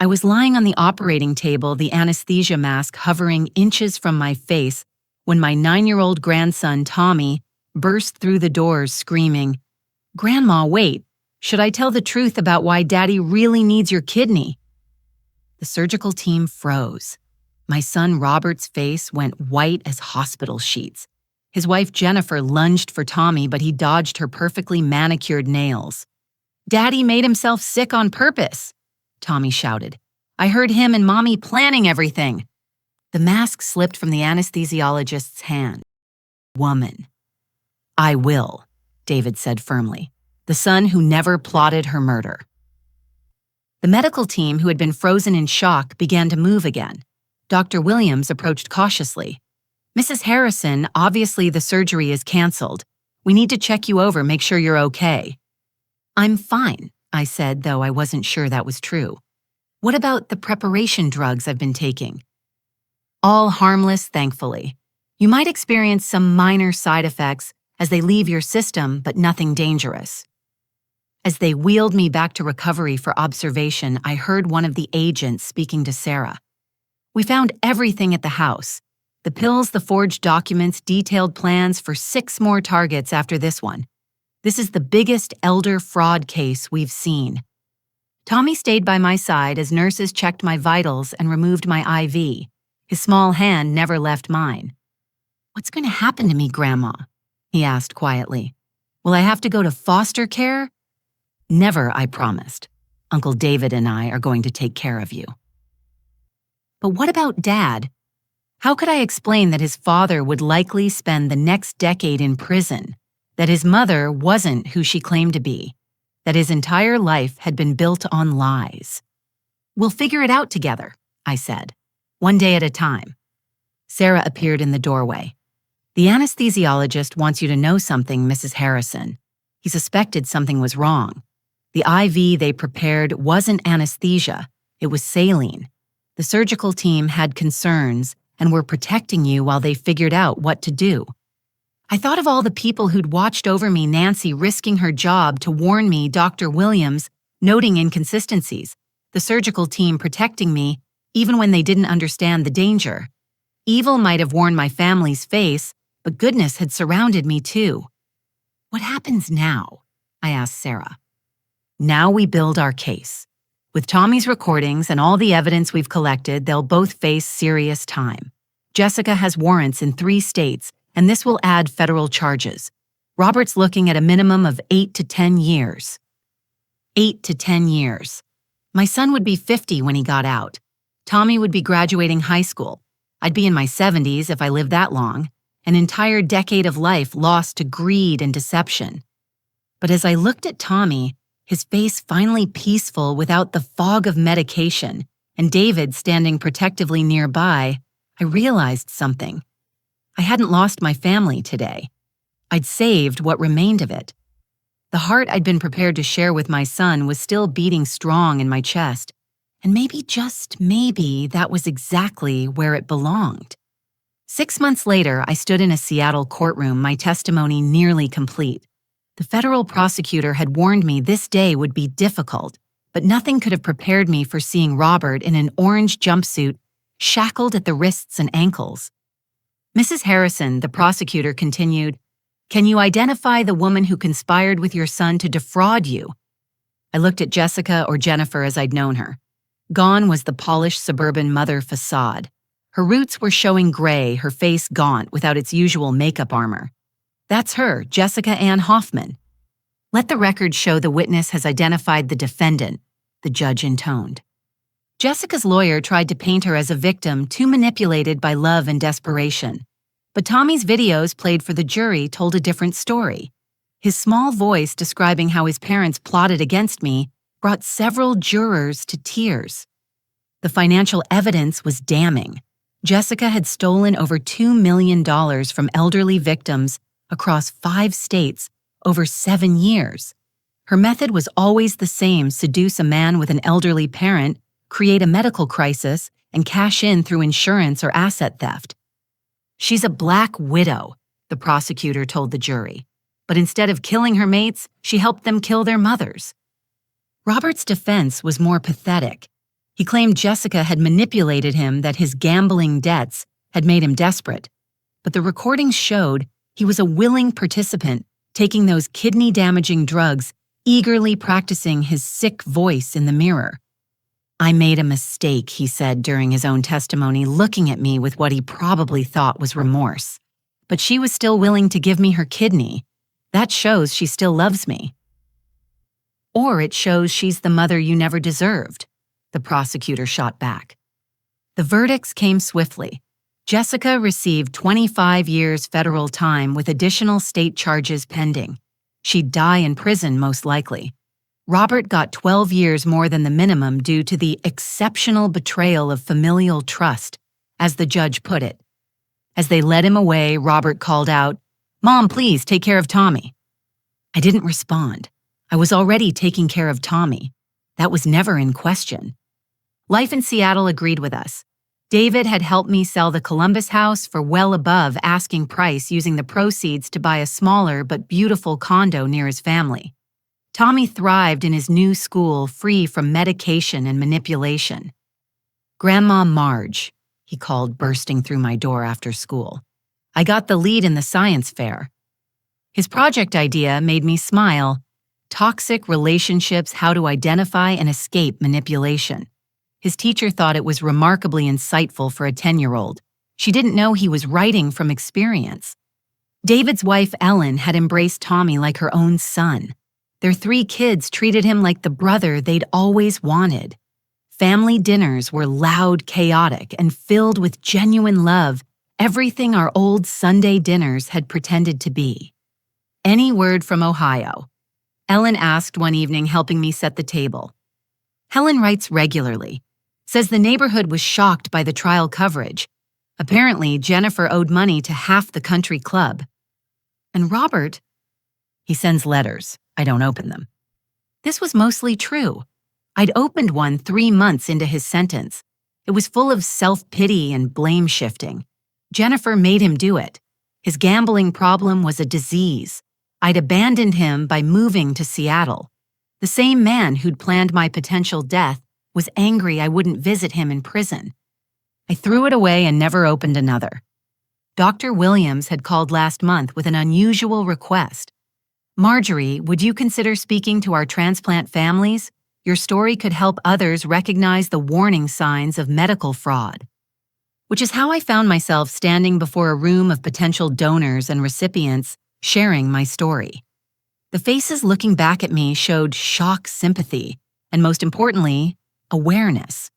I was lying on the operating table, the anesthesia mask hovering inches from my face, when my 9-year-old grandson, Tommy, burst through the doors screaming, "Grandma, wait. Should I tell the truth about why Daddy really needs your kidney?" The surgical team froze. My son Robert's face went white as hospital sheets. His wife Jennifer lunged for Tommy, but he dodged her perfectly manicured nails. "Daddy made himself sick on purpose," Tommy shouted. "I heard him and Mommy planning everything." The mask slipped from the anesthesiologist's hand. "Woman." "I will," David said firmly, the son who never plotted her murder. The medical team, who had been frozen in shock, began to move again. Dr. Williams approached cautiously. "Mrs. Harrison, obviously the surgery is canceled. We need to check you over, make sure you're okay." "I'm fine," I said, though I wasn't sure that was true. "What about the preparation drugs I've been taking?" "All harmless, thankfully. You might experience some minor side effects as they leave your system, but nothing dangerous." As they wheeled me back to recovery for observation, I heard one of the agents speaking to Sarah. "We found everything at the house. The pills, the forged documents, detailed plans for 6 more targets after this one. This is the biggest elder fraud case we've seen." Tommy stayed by my side as nurses checked my vitals and removed my IV. His small hand never left mine. "What's going to happen to me, Grandma?" he asked quietly. "Will I have to go to foster care?" "Never," I promised. "Uncle David and I are going to take care of you." But what about Dad? How could I explain that his father would likely spend the next decade in prison, that his mother wasn't who she claimed to be, that his entire life had been built on lies? "We'll figure it out together," I said, "one day at a time." Sarah appeared in the doorway. "The anesthesiologist wants you to know something, Mrs. Harrison. He suspected something was wrong. The IV they prepared wasn't anesthesia, it was saline. The surgical team had concerns and were protecting you while they figured out what to do." I thought of all the people who'd watched over me, Nancy risking her job to warn me, Dr. Williams noting inconsistencies, the surgical team protecting me even when they didn't understand the danger. Evil might have worn my family's face, but goodness had surrounded me too. "What happens now?" I asked Sarah. "Now we build our case. With Tommy's recordings and all the evidence we've collected, they'll both face serious time. Jessica has warrants in 3 states, and this will add federal charges. Robert's looking at a minimum of 8 to 10 years. 8 to 10 years. My son would be 50 when he got out. Tommy would be graduating high school. I'd be in my 70s if I lived that long. An entire decade of life lost to greed and deception." But as I looked at Tommy, his face finally peaceful without the fog of medication, and David standing protectively nearby, I realized something. I hadn't lost my family today. I'd saved what remained of it. The heart I'd been prepared to share with my son was still beating strong in my chest, and maybe, just maybe, that was exactly where it belonged. 6 months later, I stood in a Seattle courtroom, my testimony nearly complete. The federal prosecutor had warned me this day would be difficult, but nothing could have prepared me for seeing Robert in an orange jumpsuit, shackled at the wrists and ankles. "Mrs. Harrison," the prosecutor continued, "can you identify the woman who conspired with your son to defraud you?" I looked at Jessica, or Jennifer as I'd known her. Gone was the polished suburban mother facade. Her roots were showing gray, her face gaunt without its usual makeup armor. "That's her, Jessica Ann Hoffman." "Let the record show the witness has identified the defendant," the judge intoned. Jessica's lawyer tried to paint her as a victim too manipulated by love and desperation. But Tommy's videos played for the jury told a different story. His small voice describing how his parents plotted against me brought several jurors to tears. The financial evidence was damning. Jessica had stolen over $2 million from elderly victims across 5 states over 7 years. Her method was always the same: seduce a man with an elderly parent, create a medical crisis, and cash in through insurance or asset theft. "She's a black widow," the prosecutor told the jury. "But instead of killing her mates, she helped them kill their mothers." Robert's defense was more pathetic. He claimed Jessica had manipulated him, that his gambling debts had made him desperate. But the recordings showed he was a willing participant, taking those kidney-damaging drugs, eagerly practicing his sick voice in the mirror. "I made a mistake," he said during his own testimony, looking at me with what he probably thought was remorse. "But she was still willing to give me her kidney. That shows she still loves me." "Or it shows she's the mother you never deserved," the prosecutor shot back. The verdicts came swiftly. Jessica received 25 years federal time with additional state charges pending. She'd die in prison, most likely. Robert got 12 years more than the minimum due to the exceptional betrayal of familial trust, as the judge put it. As they led him away, Robert called out, "Mom, please take care of Tommy." I didn't respond. I was already taking care of Tommy. That was never in question. Life in Seattle agreed with us. David had helped me sell the Columbus house for well above asking price, using the proceeds to buy a smaller but beautiful condo near his family. Tommy thrived in his new school, free from medication and manipulation. "Grandma Marge," he called, bursting through my door after school. "I got the lead in the science fair." His project idea made me smile. Toxic relationships: how to identify and escape manipulation. His teacher thought it was remarkably insightful for a 10-year-old. She didn't know he was writing from experience. David's wife, Ellen, had embraced Tommy like her own son. Their 3 kids treated him like the brother they'd always wanted. Family dinners were loud, chaotic, and filled with genuine love, everything our old Sunday dinners had pretended to be. "Any word from Ohio?" Ellen asked one evening, helping me set the table. Helen writes regularly. Says the neighborhood was shocked by the trial coverage. Apparently, Jennifer owed money to half the country club. And Robert, he sends letters. I don't open them. This was mostly true. I'd opened one 3 months into his sentence. It was full of self-pity and blame-shifting. Jennifer made him do it. His gambling problem was a disease. I'd abandoned him by moving to Seattle. The same man who'd planned my potential death was angry I wouldn't visit him in prison. I threw it away and never opened another. Dr. Williams had called last month with an unusual request. "Marjorie, would you consider speaking to our transplant families? Your story could help others recognize the warning signs of medical fraud." Which is how I found myself standing before a room of potential donors and recipients, sharing my story. The faces looking back at me showed shock, sympathy, and most importantly, awareness.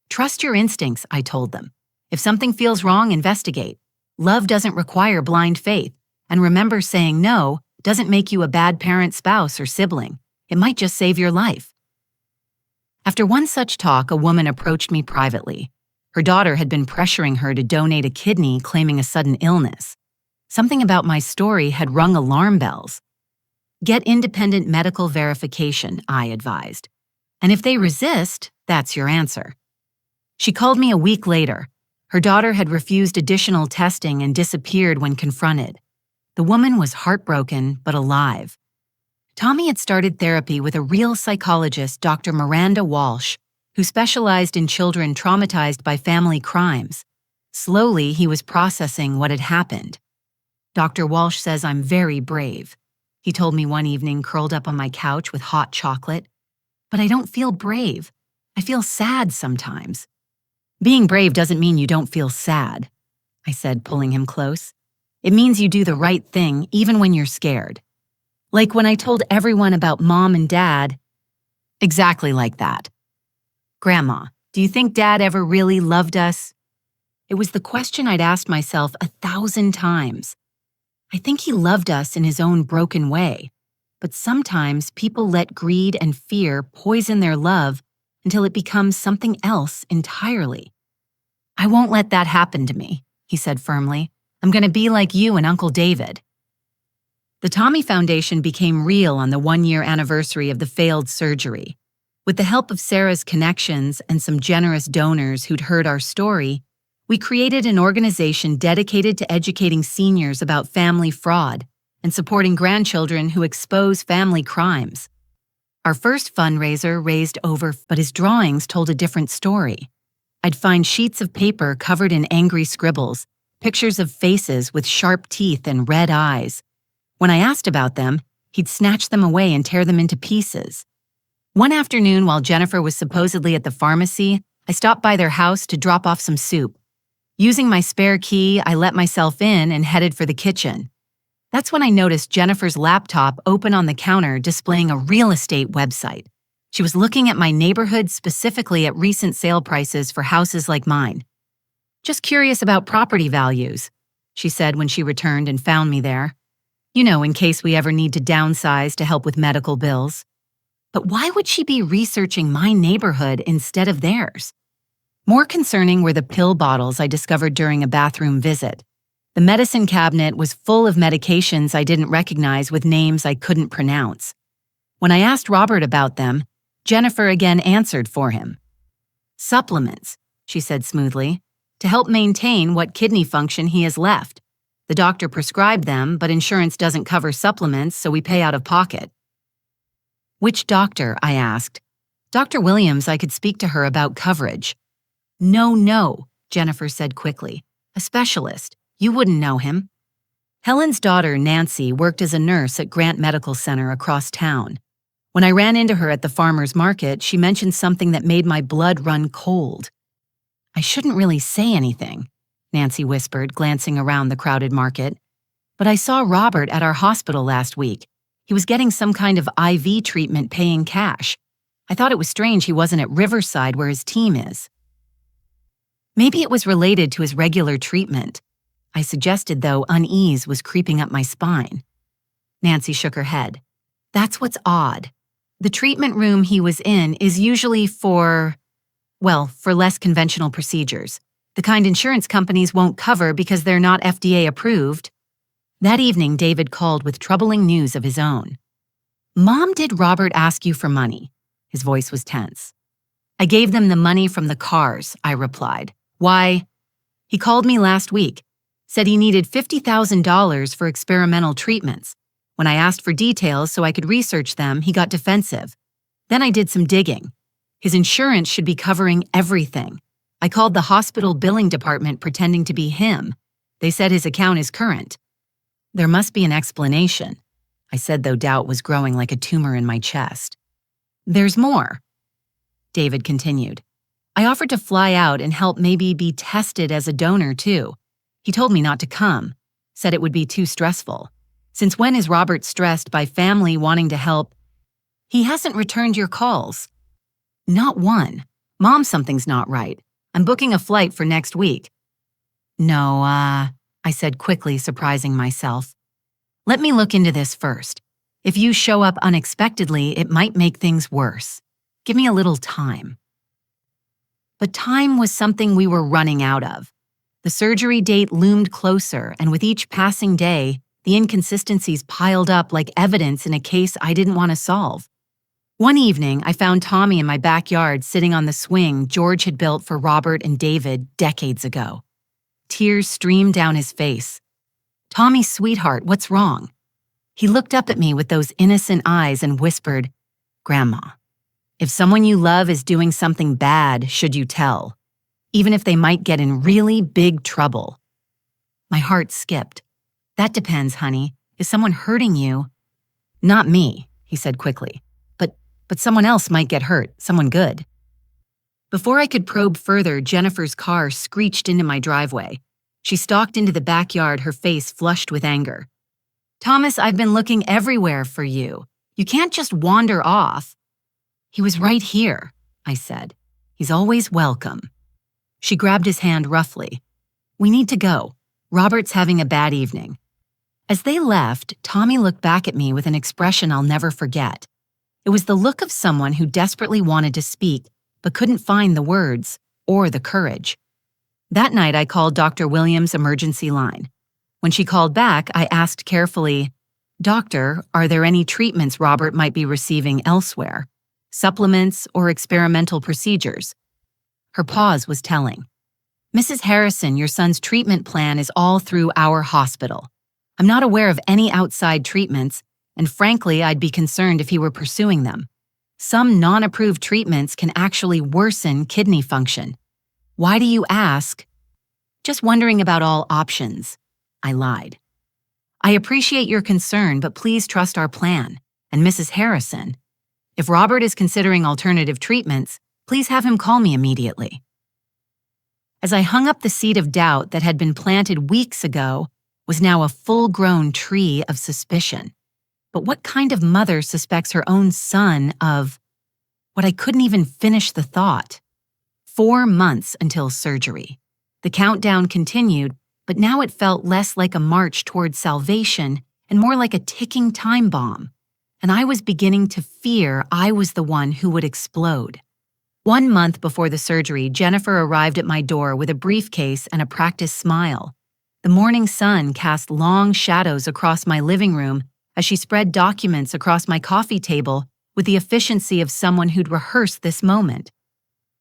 "Trust your instincts," I told them. "If something feels wrong, investigate. Love doesn't require blind faith, and remember, saying no doesn't make you a bad parent, spouse, or sibling. It might just save your life." After one such talk, a woman approached me privately. Her daughter had been pressuring her to donate a kidney, claiming a sudden illness. Something about my story had rung alarm bells. "Get independent medical verification," I advised. "And if they resist, that's your answer." She called me a week later. Her daughter had refused additional testing and disappeared when confronted. The woman was heartbroken but alive. Tommy had started therapy with a real psychologist, Dr. Miranda Walsh, who specialized in children traumatized by family crimes. Slowly, he was processing what had happened. "Dr. Walsh says I'm very brave," he told me one evening, curled up on my couch with hot chocolate. "But I don't feel brave. I feel sad sometimes." "Being brave doesn't mean you don't feel sad," I said, pulling him close. "It means you do the right thing even when you're scared. Like when I told everyone about Mom and Dad." Exactly like that. "Grandma, do you think Dad ever really loved us?" It was the question I'd asked myself 1,000 times. I think he loved us in his own broken way, but sometimes people let greed and fear poison their love until it becomes something else entirely. "I won't let that happen to me," he said firmly. "I'm going to be like you and Uncle David." The Tommy Foundation became real on the 1-year anniversary of the failed surgery. With the help of Sarah's connections and some generous donors who'd heard our story, we created an organization dedicated to educating seniors about family fraud and supporting grandchildren who expose family crimes. Our first fundraiser raised over, but his drawings told a different story. I'd find sheets of paper covered in angry scribbles, pictures of faces with sharp teeth and red eyes. When I asked about them, he'd snatch them away and tear them into pieces. One afternoon, while Jennifer was supposedly at the pharmacy, I stopped by their house to drop off some soup. Using my spare key, I let myself in and headed for the kitchen. That's when I noticed Jennifer's laptop open on the counter displaying a real estate website. She was looking at my neighborhood, specifically at recent sale prices for houses like mine. "Just curious about property values," she said when she returned and found me there. "You know, in case we ever need to downsize to help with medical bills." But why would she be researching my neighborhood instead of theirs? More concerning were the pill bottles I discovered during a bathroom visit. The medicine cabinet was full of medications I didn't recognize with names I couldn't pronounce. When I asked Robert about them, Jennifer again answered for him. "Supplements," she said smoothly, "to help maintain what kidney function he has left. The doctor prescribed them, but insurance doesn't cover supplements, so we pay out of pocket." "Which doctor?" I asked. "Dr. Williams, I could speak to her about coverage." No, Jennifer said quickly. "A specialist. You wouldn't know him." Helen's daughter, Nancy, worked as a nurse at Grant Medical Center across town. When I ran into her at the farmer's market, she mentioned something that made my blood run cold. "I shouldn't really say anything," Nancy whispered, glancing around the crowded market. "But I saw Robert at our hospital last week. He was getting some kind of IV treatment paying cash. I thought it was strange he wasn't at Riverside where his team is." Maybe it was related to his regular treatment. I suggested, though unease was creeping up my spine. Nancy shook her head. "That's what's odd. The treatment room he was in is usually for less conventional procedures, the kind insurance companies won't cover because they're not FDA approved." That evening, David called with troubling news of his own. "Mom, did Robert ask you for money?" His voice was tense. "I gave them the money from the cars," I replied. "Why?" "He called me last week, said he needed $50,000 for experimental treatments. When I asked for details so I could research them, he got defensive. Then I did some digging. His insurance should be covering everything. I called the hospital billing department pretending to be him. They said his account is current." "There must be an explanation," I said, though doubt was growing like a tumor in my chest. "There's more," David continued. "I offered to fly out and help, maybe be tested as a donor too. He told me not to come, said it would be too stressful. Since when is Robert stressed by family wanting to help?" "He hasn't returned your calls." "Not one. Mom, something's not right. I'm booking a flight for next week." "No, I said quickly, surprising myself. "Let me look into this first. If you show up unexpectedly, it might make things worse. Give me a little time." But time was something we were running out of. The surgery date loomed closer, and with each passing day, the inconsistencies piled up like evidence in a case I didn't want to solve. One evening, I found Tommy in my backyard sitting on the swing George had built for Robert and David decades ago. Tears streamed down his face. "Tommy, sweetheart, what's wrong?" He looked up at me with those innocent eyes and whispered, "Grandma, if someone you love is doing something bad, should you tell? Even if they might get in really big trouble." My heart skipped. "That depends, honey. Is someone hurting you?" "Not me," he said quickly. But someone else might get hurt, someone good." Before I could probe further, Jennifer's car screeched into my driveway. She stalked into the backyard, her face flushed with anger. "Thomas, I've been looking everywhere for you. You can't just wander off." "He was right here," I said. "He's always welcome." She grabbed his hand roughly. "We need to go. Robert's having a bad evening." As they left, Tommy looked back at me with an expression I'll never forget. It was the look of someone who desperately wanted to speak, but couldn't find the words or the courage. That night, I called Dr. Williams' emergency line. When she called back, I asked carefully, "Doctor, are there any treatments Robert might be receiving elsewhere? Supplements or experimental procedures?" Her pause was telling. "Mrs. Harrison, your son's treatment plan is all through our hospital. I'm not aware of any outside treatments, and frankly, I'd be concerned if he were pursuing them. Some non-approved treatments can actually worsen kidney function. Why do you ask? Just wondering about all options. I lied. I appreciate your concern, but please trust our plan. And Mrs. Harrison, if Robert is considering alternative treatments, please have him call me immediately. As I hung up the seed of doubt that had been planted weeks ago, was now a full-grown tree of suspicion. But what kind of mother suspects her own son of what I couldn't even finish the thought? 4 months until surgery. The countdown continued, but now it felt less like a march towards salvation and more like a ticking time bomb. And I was beginning to fear I was the one who would explode. 1 month before the surgery, Jennifer arrived at my door with a briefcase and a practiced smile. The morning sun cast long shadows across my living room as she spread documents across my coffee table with the efficiency of someone who'd rehearsed this moment.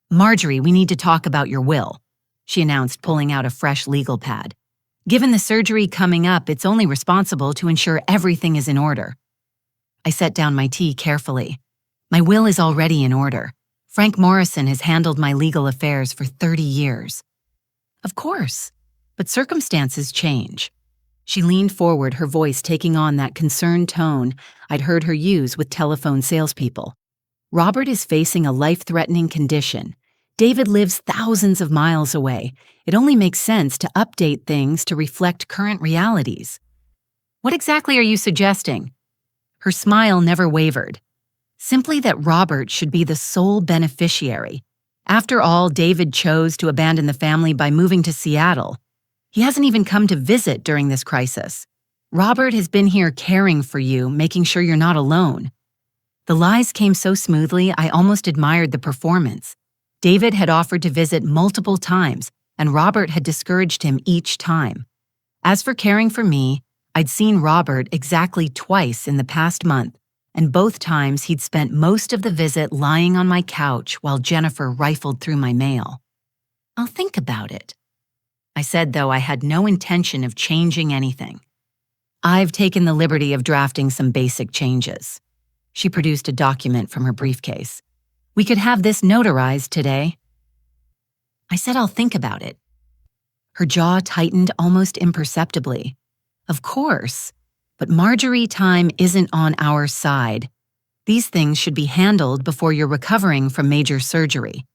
"Marjorie, we need to talk about your will," she announced, pulling out a fresh legal pad. "Given the surgery coming up, it's only responsible to ensure everything is in order." I set down my tea carefully. My will is already in order. Frank Morrison has handled my legal affairs for 30 years. Of course, but circumstances change. She leaned forward, her voice taking on that concerned tone I'd heard her use with telephone salespeople. Robert is facing a life-threatening condition. David lives thousands of miles away. It only makes sense to update things to reflect current realities. What exactly are you suggesting? Her smile never wavered. Simply that Robert should be the sole beneficiary. After all, David chose to abandon the family by moving to Seattle. He hasn't even come to visit during this crisis. Robert has been here caring for you, making sure you're not alone. The lies came so smoothly, I almost admired the performance. David had offered to visit multiple times, and Robert had discouraged him each time. As for caring for me, I'd seen Robert exactly twice in the past month, and both times he'd spent most of the visit lying on my couch while Jennifer rifled through my mail. "I'll think about it," I said, though I had no intention of changing anything. "I've taken the liberty of drafting some basic changes." She produced a document from her briefcase. "We could have this notarized today." I said I'll think about it. Her jaw tightened almost imperceptibly. Of course, but Marjorie time isn't on our side. These things should be handled before you're recovering from major surgery.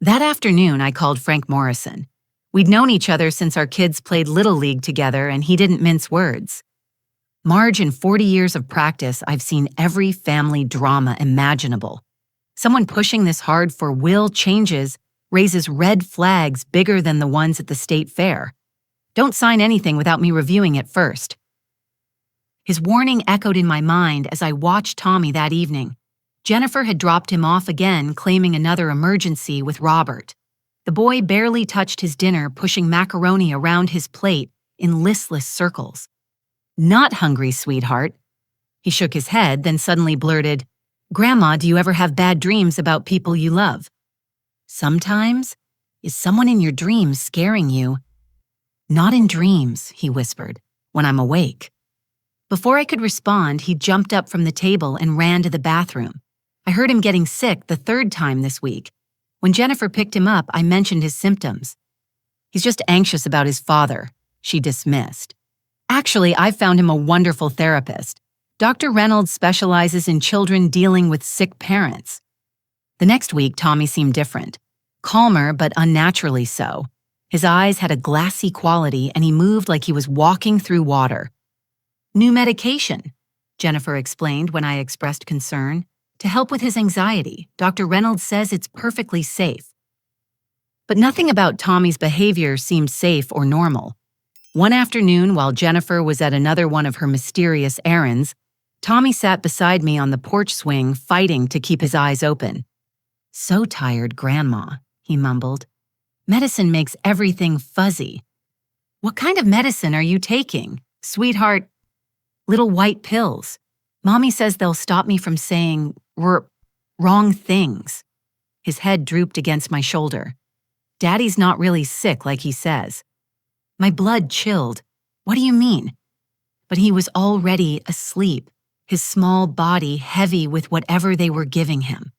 That afternoon, I called Frank Morrison. We'd known each other since our kids played Little League together, and he didn't mince words. "Marge, in 40 years of practice, I've seen every family drama imaginable. Someone pushing this hard for will changes raises red flags bigger than the ones at the state fair. Don't sign anything without me reviewing it first." His warning echoed in my mind as I watched Tommy that evening. Jennifer had dropped him off again, claiming another emergency with Robert. The boy barely touched his dinner, pushing macaroni around his plate in listless circles. "Not hungry, sweetheart." He shook his head, then suddenly blurted, "Grandma, do you ever have bad dreams about people you love?" "Sometimes. Is someone in your dreams scaring you?" "Not in dreams," he whispered, "when I'm awake." Before I could respond, he jumped up from the table and ran to the bathroom. I heard him getting sick the 3rd time this week. When Jennifer picked him up, I mentioned his symptoms. "He's just anxious about his father," she dismissed. "Actually, I found him a wonderful therapist. Dr. Reynolds specializes in children dealing with sick parents." The next week, Tommy seemed different. Calmer, but unnaturally so. His eyes had a glassy quality, and he moved like he was walking through water. "New medication," Jennifer explained when I expressed concern. "To help with his anxiety. Dr. Reynolds says it's perfectly safe." But nothing about Tommy's behavior seemed safe or normal. One afternoon, while Jennifer was at another one of her mysterious errands, Tommy sat beside me on the porch swing, fighting to keep his eyes open. "So tired, Grandma," he mumbled. "Medicine makes everything fuzzy." "What kind of medicine are you taking, sweetheart?" "Little white pills. Mommy says they'll stop me from saying wrong things." His head drooped against my shoulder. "Daddy's not really sick like he says." My blood chilled. "What do you mean?" But he was already asleep, his small body heavy with whatever they were giving him.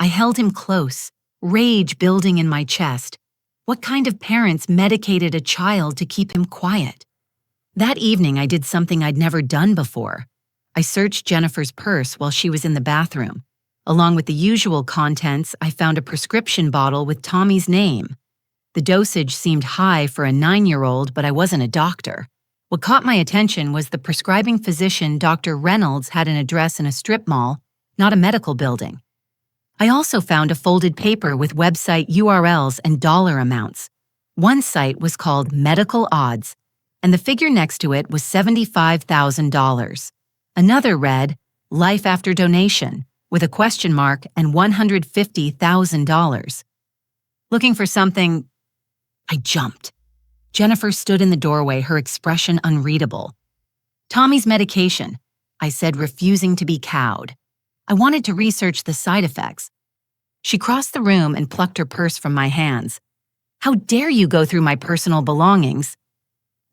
I held him close, rage building in my chest. What kind of parents medicated a child to keep him quiet? That evening, I did something I'd never done before. I searched Jennifer's purse while she was in the bathroom. Along with the usual contents, I found a prescription bottle with Tommy's name. The dosage seemed high for a 9-year-old, but I wasn't a doctor. What caught my attention was the prescribing physician, Dr. Reynolds, had an address in a strip mall, not a medical building. I also found a folded paper with website URLs and dollar amounts. One site was called Medical Odds, and the figure next to it was $75,000. Another read, Life After Donation, with a question mark and $150,000. Looking for something, I jumped. Jennifer stood in the doorway, her expression unreadable. Tommy's medication, I said, refusing to be cowed. I wanted to research the side effects. She crossed the room and plucked her purse from my hands. How dare you go through my personal belongings?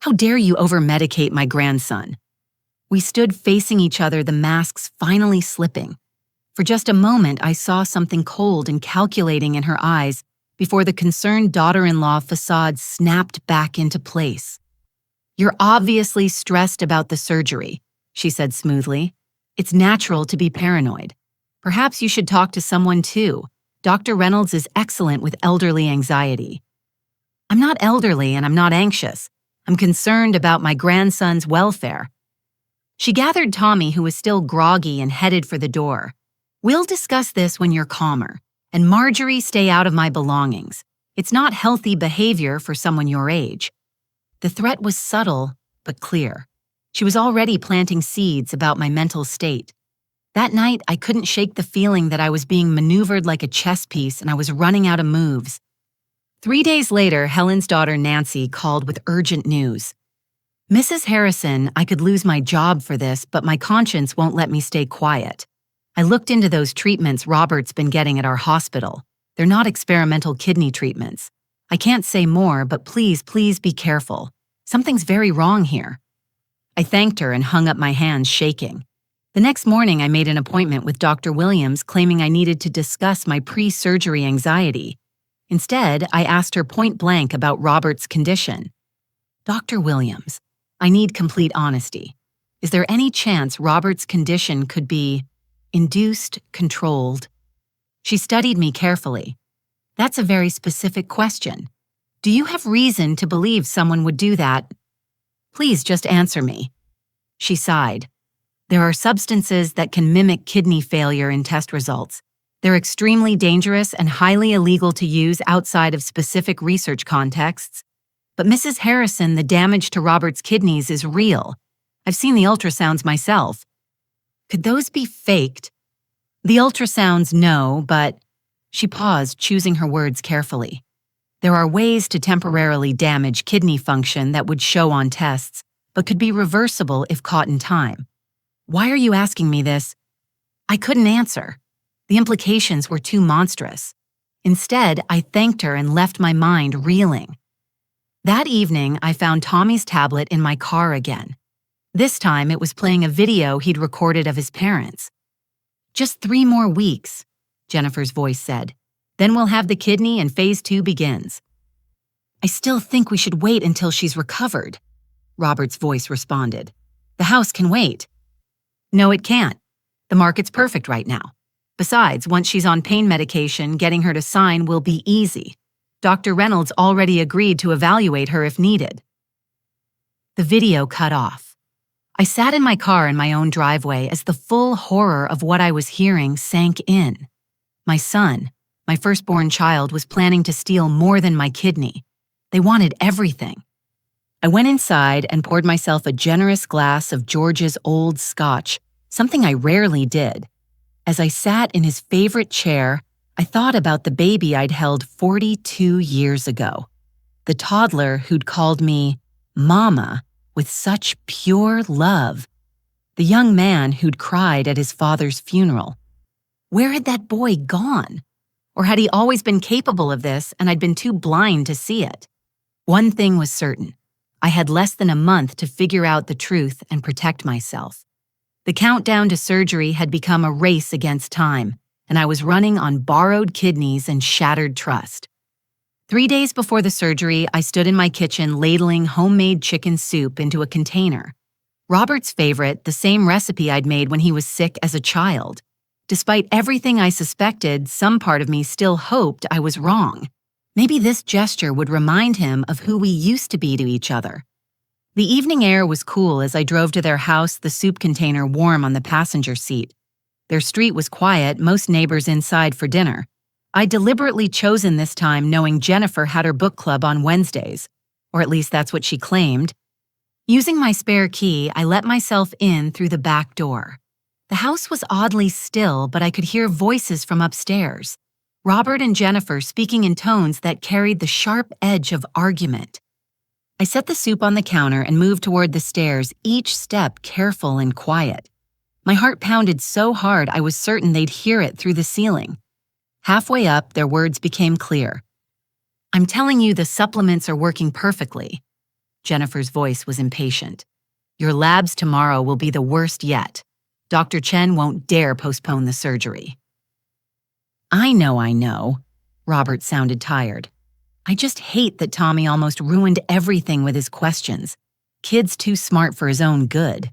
How dare you over-medicate my grandson? We stood facing each other, the masks finally slipping. For just a moment, I saw something cold and calculating in her eyes before the concerned daughter-in-law facade snapped back into place. You're obviously stressed about the surgery, she said smoothly. It's natural to be paranoid. Perhaps you should talk to someone too. Dr. Reynolds is excellent with elderly anxiety. I'm not elderly and I'm not anxious. I'm concerned about my grandson's welfare. She gathered Tommy, who was still groggy, and headed for the door. We'll discuss this when you're calmer. And Marjorie, stay out of my belongings. It's not healthy behavior for someone your age. The threat was subtle, but clear. She was already planting seeds about my mental state. That night, I couldn't shake the feeling that I was being maneuvered like a chess piece and I was running out of moves. 3 days later, Helen's daughter Nancy called with urgent news. Mrs. Harrison, I could lose my job for this, but my conscience won't let me stay quiet. I looked into those treatments Robert's been getting at our hospital. They're not experimental kidney treatments. I can't say more, but please be careful. Something's very wrong here. I thanked her and hung up my hands, shaking. The next morning, I made an appointment with Dr. Williams, claiming I needed to discuss my pre-surgery anxiety. Instead, I asked her point blank about Robert's condition. Dr. Williams, I need complete honesty. Is there any chance Robert's condition could be induced, controlled? She studied me carefully. That's a very specific question. Do you have reason to believe someone would do that? Please just answer me. She sighed. There are substances that can mimic kidney failure in test results. They're extremely dangerous and highly illegal to use outside of specific research contexts. But Mrs. Harrison, the damage to Robert's kidneys is real. I've seen the ultrasounds myself. Could those be faked? The ultrasounds, no, but... She paused, choosing her words carefully. There are ways to temporarily damage kidney function that would show on tests, but could be reversible if caught in time. Why are you asking me this? I couldn't answer. The implications were too monstrous. Instead, I thanked her and left my mind reeling. That evening, I found Tommy's tablet in my car again. This time, it was playing a video he'd recorded of his parents. Just 3 more weeks, Jennifer's voice said. Then we'll have the kidney and phase 2 begins. I still think we should wait until she's recovered, Robert's voice responded. The house can wait. No, it can't. The market's perfect right now. Besides, once she's on pain medication, getting her to sign will be easy. Dr. Reynolds already agreed to evaluate her if needed. The video cut off. I sat in my car in my own driveway as the full horror of what I was hearing sank in. My son, my firstborn child, was planning to steal more than my kidney. They wanted everything. I went inside and poured myself a generous glass of George's old scotch, something I rarely did. As I sat in his favorite chair, I thought about the baby I'd held 42 years ago. The toddler who'd called me Mama with such pure love. The young man who'd cried at his father's funeral. Where had that boy gone? Or had he always been capable of this and I'd been too blind to see it? One thing was certain. I had less than a month to figure out the truth and protect myself. The countdown to surgery had become a race against time, and I was running on borrowed kidneys and shattered trust. 3 days before the surgery, I stood in my kitchen ladling homemade chicken soup into a container. Robert's favorite, the same recipe I'd made when he was sick as a child. Despite everything I suspected, some part of me still hoped I was wrong. Maybe this gesture would remind him of who we used to be to each other. The evening air was cool as I drove to their house, the soup container warm on the passenger seat. Their street was quiet, most neighbors inside for dinner. I'd deliberately chosen this time knowing Jennifer had her book club on Wednesdays, or at least that's what she claimed. Using my spare key, I let myself in through the back door. The house was oddly still, but I could hear voices from upstairs. Robert and Jennifer speaking in tones that carried the sharp edge of argument. I set the soup on the counter and moved toward the stairs, each step careful and quiet. My heart pounded so hard I was certain they'd hear it through the ceiling. Halfway up, their words became clear. "I'm telling you the supplements are working perfectly." Jennifer's voice was impatient. "Your labs tomorrow will be the worst yet. Dr. Chen won't dare postpone the surgery." I know. Robert sounded tired. "I just hate that Tommy almost ruined everything with his questions. Kid's too smart for his own good."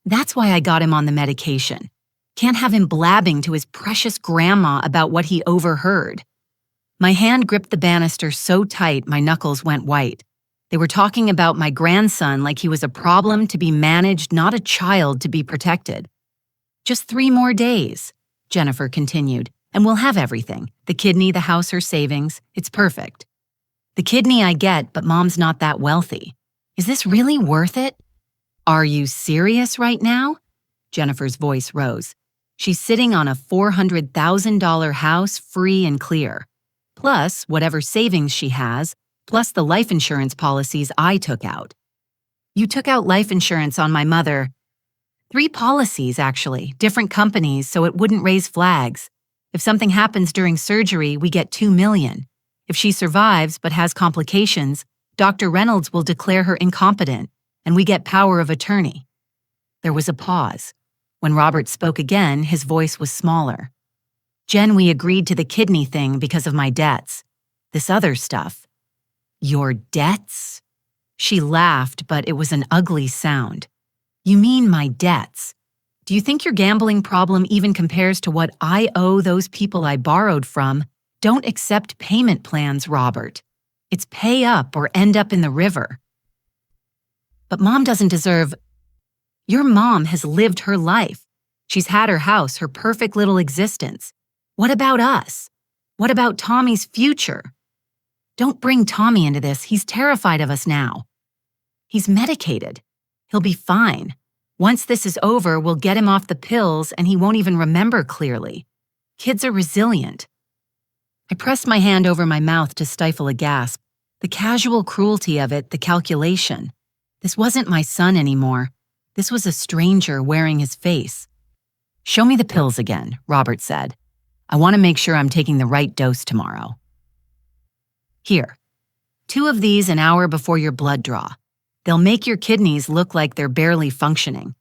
That's why I got him on the medication. Can't have him blabbing to his precious grandma about what he overheard. My hand gripped the banister so tight my knuckles went white. They were talking about my grandson like he was a problem to be managed, not a child to be protected. "Just 3 more days," Jennifer continued, "and we'll have everything. The kidney, the house, her savings. It's perfect." "The kidney I get, but Mom's not that wealthy. Is this really worth it?" "Are you serious right now?" Jennifer's voice rose. "She's sitting on a $400,000 house free and clear. Plus whatever savings she has, plus the life insurance policies I took out." "You took out life insurance on my mother." 3 policies, actually, different companies, so it wouldn't raise flags. If something happens during surgery, we get $2 million. If she survives but has complications, Dr. Reynolds will declare her incompetent, and we get power of attorney. There was a pause. When Robert spoke again, his voice was smaller. "Jen, we agreed to the kidney thing because of my debts. This other stuff." "Your debts?" She laughed, but it was an ugly sound. "You mean my debts? Do you think your gambling problem even compares to what I owe those people I borrowed from? Don't accept payment plans, Robert. It's pay up or end up in the river." "But Mom doesn't deserve—" "Your mom has lived her life. She's had her house, her perfect little existence. What about us? What about Tommy's future? Don't bring Tommy into this. He's terrified of us now. He's medicated. He'll be fine. Once this is over, we'll get him off the pills and he won't even remember clearly. Kids are resilient." I pressed my hand over my mouth to stifle a gasp. The casual cruelty of it, the calculation. This wasn't my son anymore. This was a stranger wearing his face. "Show me the pills again," Robert said. "I want to make sure I'm taking the right dose tomorrow." "Here, 2 of these an hour before your blood draw. They'll make your kidneys look like they're barely functioning.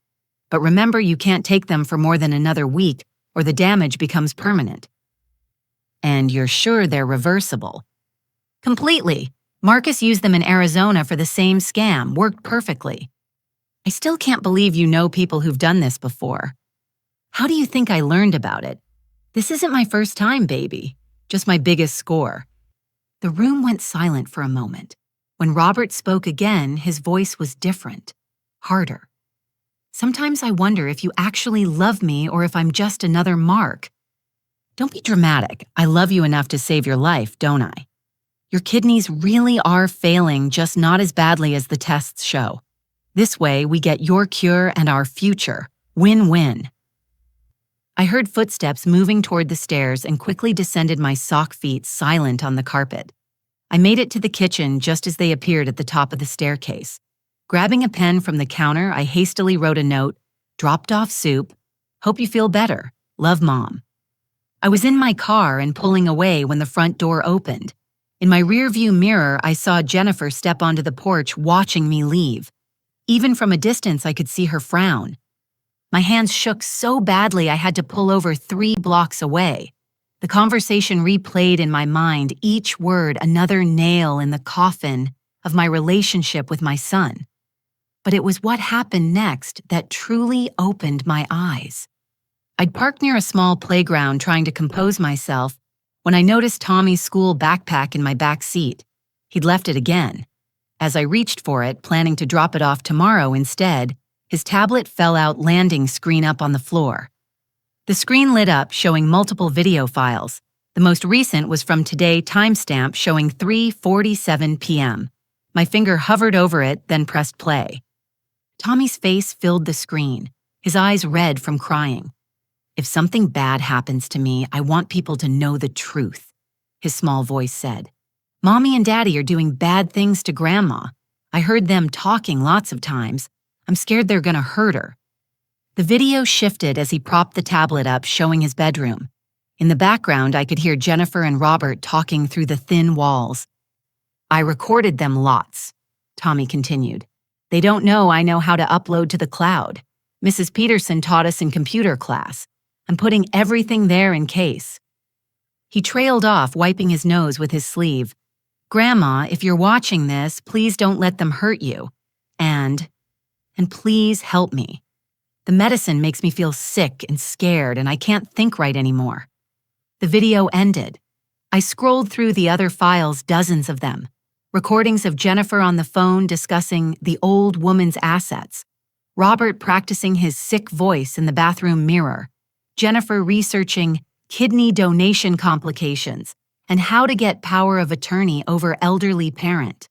But remember, you can't take them for more than another week or the damage becomes permanent." "And you're sure they're reversible?" "Completely. Marcus used them in Arizona for the same scam. Worked perfectly." "I still can't believe you know people who've done this before. How do you think I learned about it? This isn't my first time, baby. Just my biggest score." The room went silent for a moment. When Robert spoke again, his voice was different, harder. "Sometimes I wonder if you actually love me or if I'm just another mark. Don't be dramatic. I love you enough to save your life, don't I? Your kidneys really are failing, just not as badly as the tests show. This way, we get your cure and our future. Win-win." I heard footsteps moving toward the stairs and quickly descended my sock feet silent on the carpet. I made it to the kitchen just as they appeared at the top of the staircase. Grabbing a pen from the counter, I hastily wrote a note, "Dropped off soup. Hope you feel better. Love, Mom." I was in my car and pulling away when the front door opened. In my rearview mirror, I saw Jennifer step onto the porch watching me leave. Even from a distance, I could see her frown. My hands shook so badly I had to pull over 3 blocks away. The conversation replayed in my mind, each word another nail in the coffin of my relationship with my son. But it was what happened next that truly opened my eyes. I'd parked near a small playground trying to compose myself when I noticed Tommy's school backpack in my back seat. He'd left it again. As I reached for it, planning to drop it off tomorrow instead, his tablet fell out, landing screen up on the floor. The screen lit up, showing multiple video files. The most recent was from today, timestamp showing 3:47 p.m. My finger hovered over it, then pressed play. Tommy's face filled the screen, his eyes red from crying. "If something bad happens to me, I want people to know the truth," his small voice said. "Mommy and Daddy are doing bad things to Grandma. I heard them talking lots of times. I'm scared they're gonna hurt her." The video shifted as he propped the tablet up, showing his bedroom. In the background, I could hear Jennifer and Robert talking through the thin walls. "I recorded them lots," Tommy continued. "They don't know I know how to upload to the cloud. Mrs. Peterson taught us in computer class. I'm putting everything there in case." He trailed off, wiping his nose with his sleeve. "Grandma, if you're watching this, please don't let them hurt you. And please help me. The medicine makes me feel sick and scared, and I can't think right anymore." The video ended. I scrolled through the other files, dozens of them. Recordings of Jennifer on the phone discussing the old woman's assets. Robert practicing his sick voice in the bathroom mirror. Jennifer researching kidney donation complications and how to get power of attorney over elderly parent.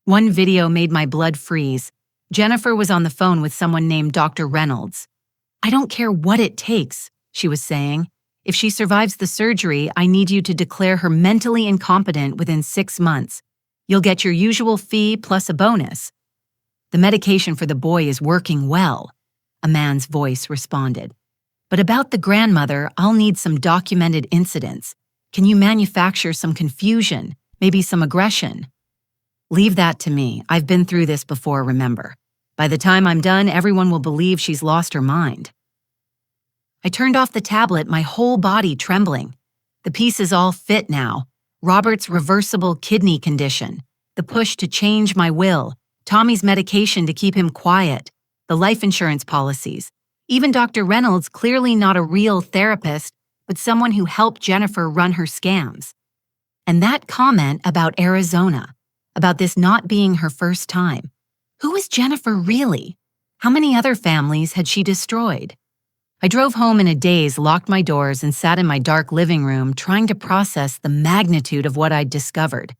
One video made my blood freeze. Jennifer was on the phone with someone named Dr. Reynolds. "I don't care what it takes," she was saying. "If she survives the surgery, I need you to declare her mentally incompetent within 6 months. You'll get your usual fee plus a bonus." "The medication for the boy is working well," a man's voice responded. "But about the grandmother, I'll need some documented incidents. Can you manufacture some confusion, maybe some aggression?" "Leave that to me. I've been through this before, remember. By the time I'm done, everyone will believe she's lost her mind." I turned off the tablet, my whole body trembling. The pieces all fit now. Robert's reversible kidney condition, the push to change my will, Tommy's medication to keep him quiet, the life insurance policies, even Dr. Reynolds, clearly not a real therapist, but someone who helped Jennifer run her scams. And that comment about Arizona, about this not being her first time. Who was Jennifer really? How many other families had she destroyed? I drove home in a daze, locked my doors, and sat in my dark living room trying to process the magnitude of what I'd discovered.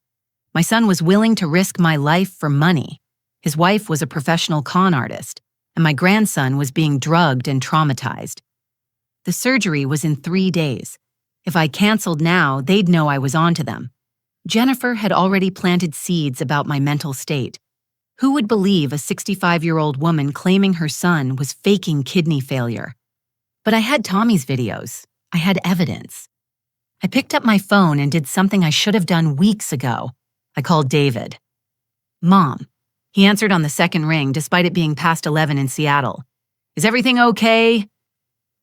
My son was willing to risk my life for money. His wife was a professional con artist, and my grandson was being drugged and traumatized. The surgery was in 3 days. If I canceled now, they'd know I was onto them. Jennifer had already planted seeds about my mental state. Who would believe a 65-year-old woman claiming her son was faking kidney failure? But I had Tommy's videos. I had evidence. I picked up my phone and did something I should have done weeks ago. I called David. "Mom." He answered on the second ring, despite it being past 11 in Seattle. "Is everything okay?"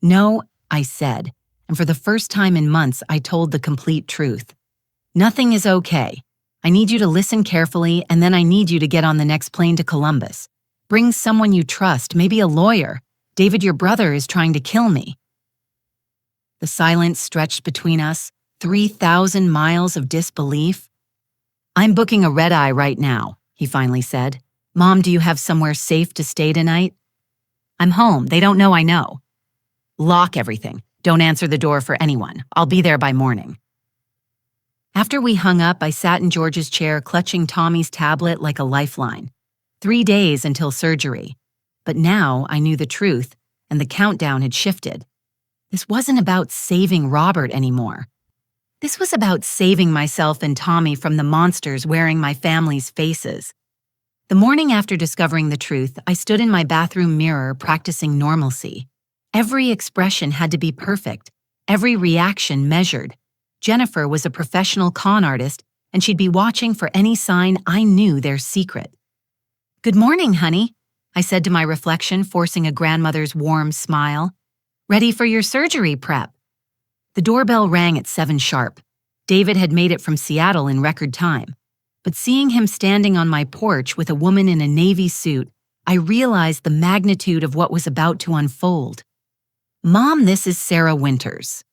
"No," I said, and for the first time in months, I told the complete truth. "Nothing is okay. I need you to listen carefully, and then I need you to get on the next plane to Columbus. Bring someone you trust, maybe a lawyer. David, your brother, is trying to kill me." The silence stretched between us, 3,000 miles of disbelief. "I'm booking a red-eye right now," he finally said. "Mom, do you have somewhere safe to stay tonight?" "I'm home. They don't know I know." "Lock everything. Don't answer the door for anyone. I'll be there by morning." After we hung up, I sat in George's chair, clutching Tommy's tablet like a lifeline. 3 days until surgery. But now I knew the truth, and the countdown had shifted. This wasn't about saving Robert anymore. This was about saving myself and Tommy from the monsters wearing my family's faces. The morning after discovering the truth, I stood in my bathroom mirror practicing normalcy. Every expression had to be perfect, every reaction measured. Jennifer was a professional con artist, and she'd be watching for any sign I knew their secret. "Good morning, honey." I said to my reflection, forcing a grandmother's warm smile. Ready for your surgery prep. The doorbell rang at 7 sharp. David had made it from Seattle in record time. But seeing him standing on my porch with a woman in a navy suit, I realized the magnitude of what was about to unfold. "Mom, this is Sarah Winters,"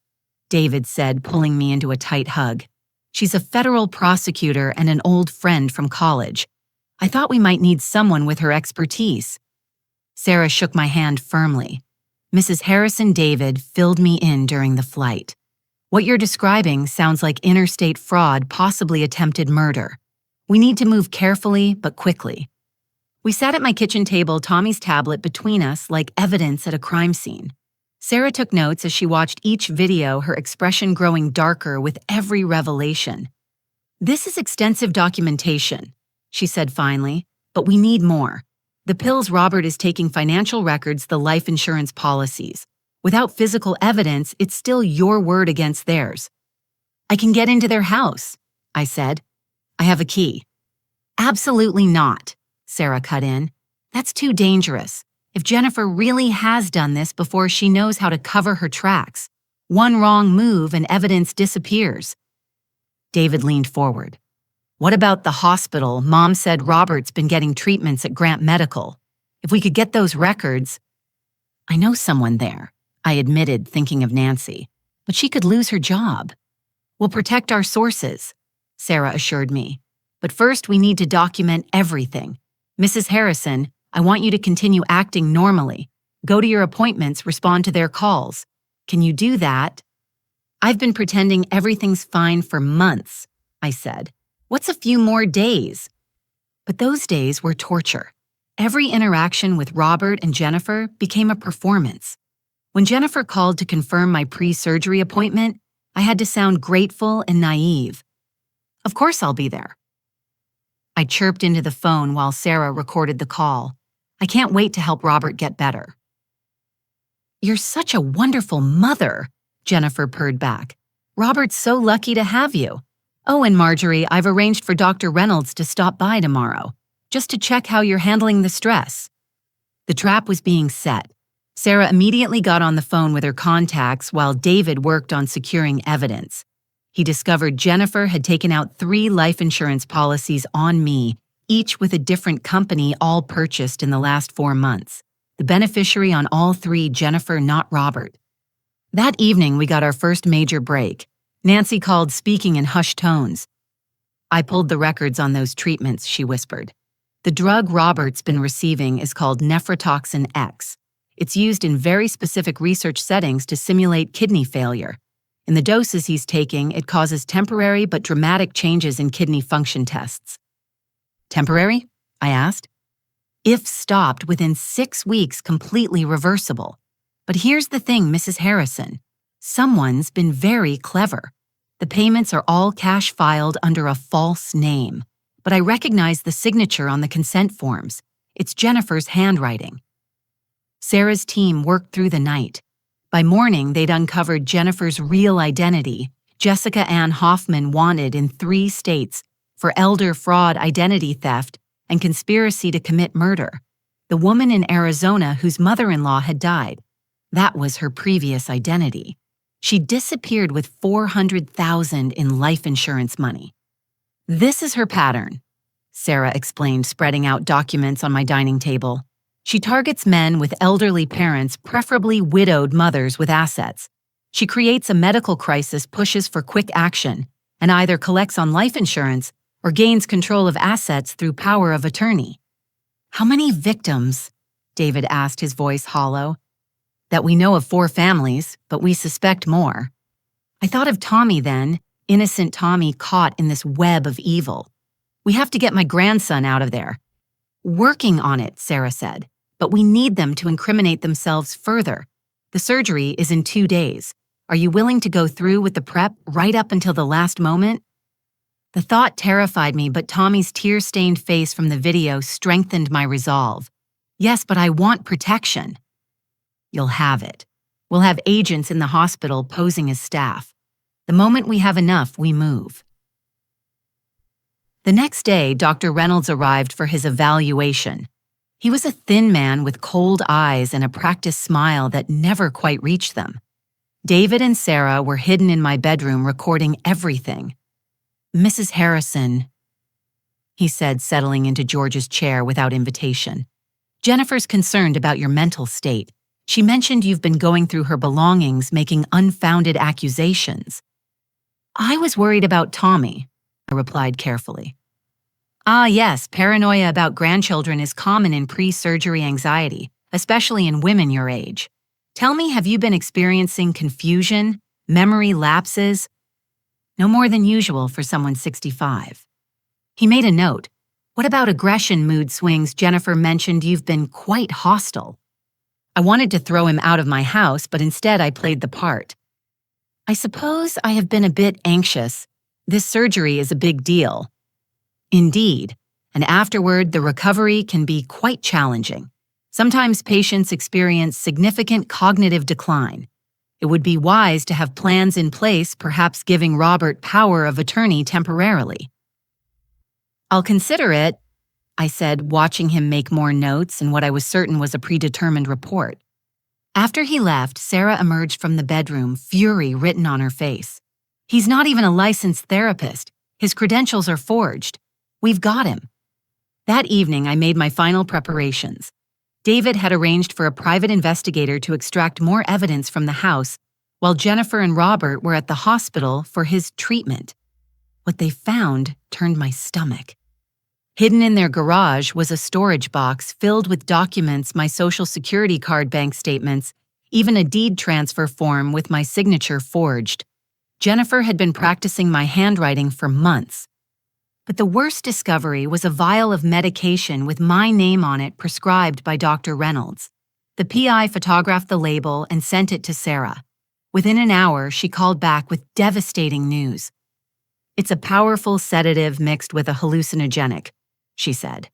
David said, pulling me into a tight hug. "She's a federal prosecutor and an old friend from college. I thought we might need someone with her expertise." Sarah shook my hand firmly. "Mrs. Harrison David filled me in during the flight. What you're describing sounds like interstate fraud, possibly attempted murder. We need to move carefully but quickly." We sat at my kitchen table, Tommy's tablet between us like evidence at a crime scene. Sarah took notes as she watched each video, her expression growing darker with every revelation. "This is extensive documentation," she said finally, "but we need more. The pills Robert is taking, financial records, the life insurance policies. Without physical evidence, it's still your word against theirs." "I can get into their house," I said. "I have a key." "Absolutely not," Sarah cut in. "That's too dangerous. If Jennifer really has done this before, she knows how to cover her tracks. One wrong move and evidence disappears." David leaned forward. "What about the hospital? Mom said Robert's been getting treatments at Grant Medical. If we could get those records—" "I know someone there," I admitted, thinking of Nancy. "But she could lose her job." "We'll protect our sources," Sarah assured me. "But first we need to document everything. Mrs. Harrison, I want you to continue acting normally. Go to your appointments, respond to their calls. Can you do that?" "I've been pretending everything's fine for months," I said. "What's a few more days?" But those days were torture. Every interaction with Robert and Jennifer became a performance. When Jennifer called to confirm my pre-surgery appointment, I had to sound grateful and naive. "Of course I'll be there." I chirped into the phone while Sarah recorded the call. "I can't wait to help Robert get better." "You're such a wonderful mother," Jennifer purred back. "Robert's so lucky to have you. Oh, and Marjorie, I've arranged for Dr. Reynolds to stop by tomorrow, just to check how you're handling the stress." The trap was being set. Sarah immediately got on the phone with her contacts while David worked on securing evidence. He discovered Jennifer had taken out 3 life insurance policies on me, each with a different company, all purchased in the last 4 months. The beneficiary on all 3, Jennifer, not Robert. That evening, we got our first major break. Nancy called, speaking in hushed tones. "I pulled the records on those treatments," she whispered. "The drug Robert's been receiving is called nephrotoxin X. It's used in very specific research settings to simulate kidney failure. In the doses he's taking, it causes temporary but dramatic changes in kidney function tests." "Temporary?" I asked. "If stopped, within 6 weeks, completely reversible. But here's the thing, Mrs. Harrison. Someone's been very clever. The payments are all cash filed under a false name. But I recognize the signature on the consent forms. It's Jennifer's handwriting." Sarah's team worked through the night. By morning, they'd uncovered Jennifer's real identity, Jessica Ann Hoffman, wanted in 3 states for elder fraud, identity theft, and conspiracy to commit murder. The woman in Arizona whose mother-in-law had died. That was her previous identity. She disappeared with $400,000 in life insurance money. "This is her pattern," Sarah explained, spreading out documents on my dining table. "She targets men with elderly parents, preferably widowed mothers with assets. She creates a medical crisis, pushes for quick action, and either collects on life insurance or gains control of assets through power of attorney." "How many victims?" David asked, his voice hollow. "That we know of 4 families, but we suspect more." I thought of Tommy then, innocent Tommy caught in this web of evil. "We have to get my grandson out of there." "Working on it," Sarah said. "But we need them to incriminate themselves further. The surgery is in 2 days. Are you willing to go through with the prep right up until the last moment?" The thought terrified me, but Tommy's tear-stained face from the video strengthened my resolve. "Yes, but I want protection." "You'll have it. We'll have agents in the hospital posing as staff. The moment we have enough, we move." The next day, Dr. Reynolds arrived for his evaluation. He was a thin man with cold eyes and a practiced smile that never quite reached them. David and Sarah were hidden in my bedroom recording everything. "Mrs. Harrison," he said, settling into George's chair without invitation. "Jennifer's concerned about your mental state. She mentioned you've been going through her belongings, making unfounded accusations." "I was worried about Tommy," I replied carefully. "Ah, yes, paranoia about grandchildren is common in pre-surgery anxiety, especially in women your age. Tell me, have you been experiencing confusion, memory lapses?" "No more than usual for someone 65. He made a note. "What about aggression mood swings? Jennifer mentioned you've been quite hostile." I wanted to throw him out of my house, but instead I played the part. "I suppose I have been a bit anxious. This surgery is a big deal." "Indeed, and afterward the recovery can be quite challenging. Sometimes patients experience significant cognitive decline. It would be wise to have plans in place, perhaps giving Robert power of attorney temporarily." "I'll consider it," I said, watching him make more notes in what I was certain was a predetermined report. After he left, Sarah emerged from the bedroom, fury written on her face. "He's not even a licensed therapist. His credentials are forged. We've got him." That evening, I made my final preparations. David had arranged for a private investigator to extract more evidence from the house, while Jennifer and Robert were at the hospital for his treatment. What they found turned my stomach. Hidden in their garage was a storage box filled with documents, my Social Security card, bank statements, even a deed transfer form with my signature forged. Jennifer had been practicing my handwriting for months. But the worst discovery was a vial of medication with my name on it prescribed by Dr. Reynolds. The PI photographed the label and sent it to Sarah. Within an hour, she called back with devastating news. "It's a powerful sedative mixed with a hallucinogenic," she said.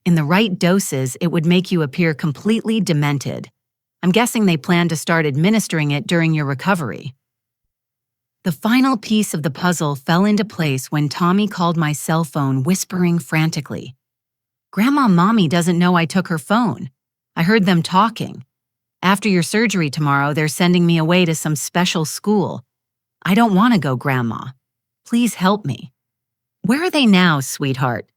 "In the right doses, it would make you appear completely demented. I'm guessing they plan to start administering it during your recovery." The final piece of the puzzle fell into place when Tommy called my cell phone, whispering frantically. "Grandma Mommy doesn't know I took her phone. I heard them talking. After your surgery tomorrow, they're sending me away to some special school. I don't want to go, Grandma. Please help me." "Where are they now, sweetheart?"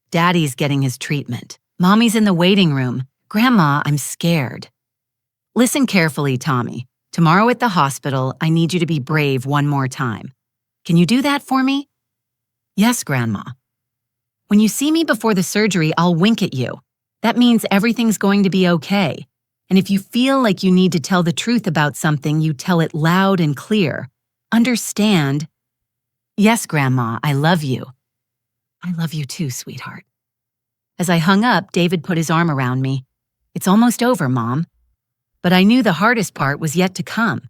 "Daddy's getting his treatment. Mommy's in the waiting room. Grandma, I'm scared." "Listen carefully, Tommy. Tomorrow at the hospital, I need you to be brave one more time. Can you do that for me?" "Yes, Grandma." "When you see me before the surgery, I'll wink at you. That means everything's going to be okay. And if you feel like you need to tell the truth about something, you tell it loud and clear. Understand?" "Yes, Grandma, I love you." "I love you too, sweetheart." As I hung up, David put his arm around me. "It's almost over, Mom." But I knew the hardest part was yet to come.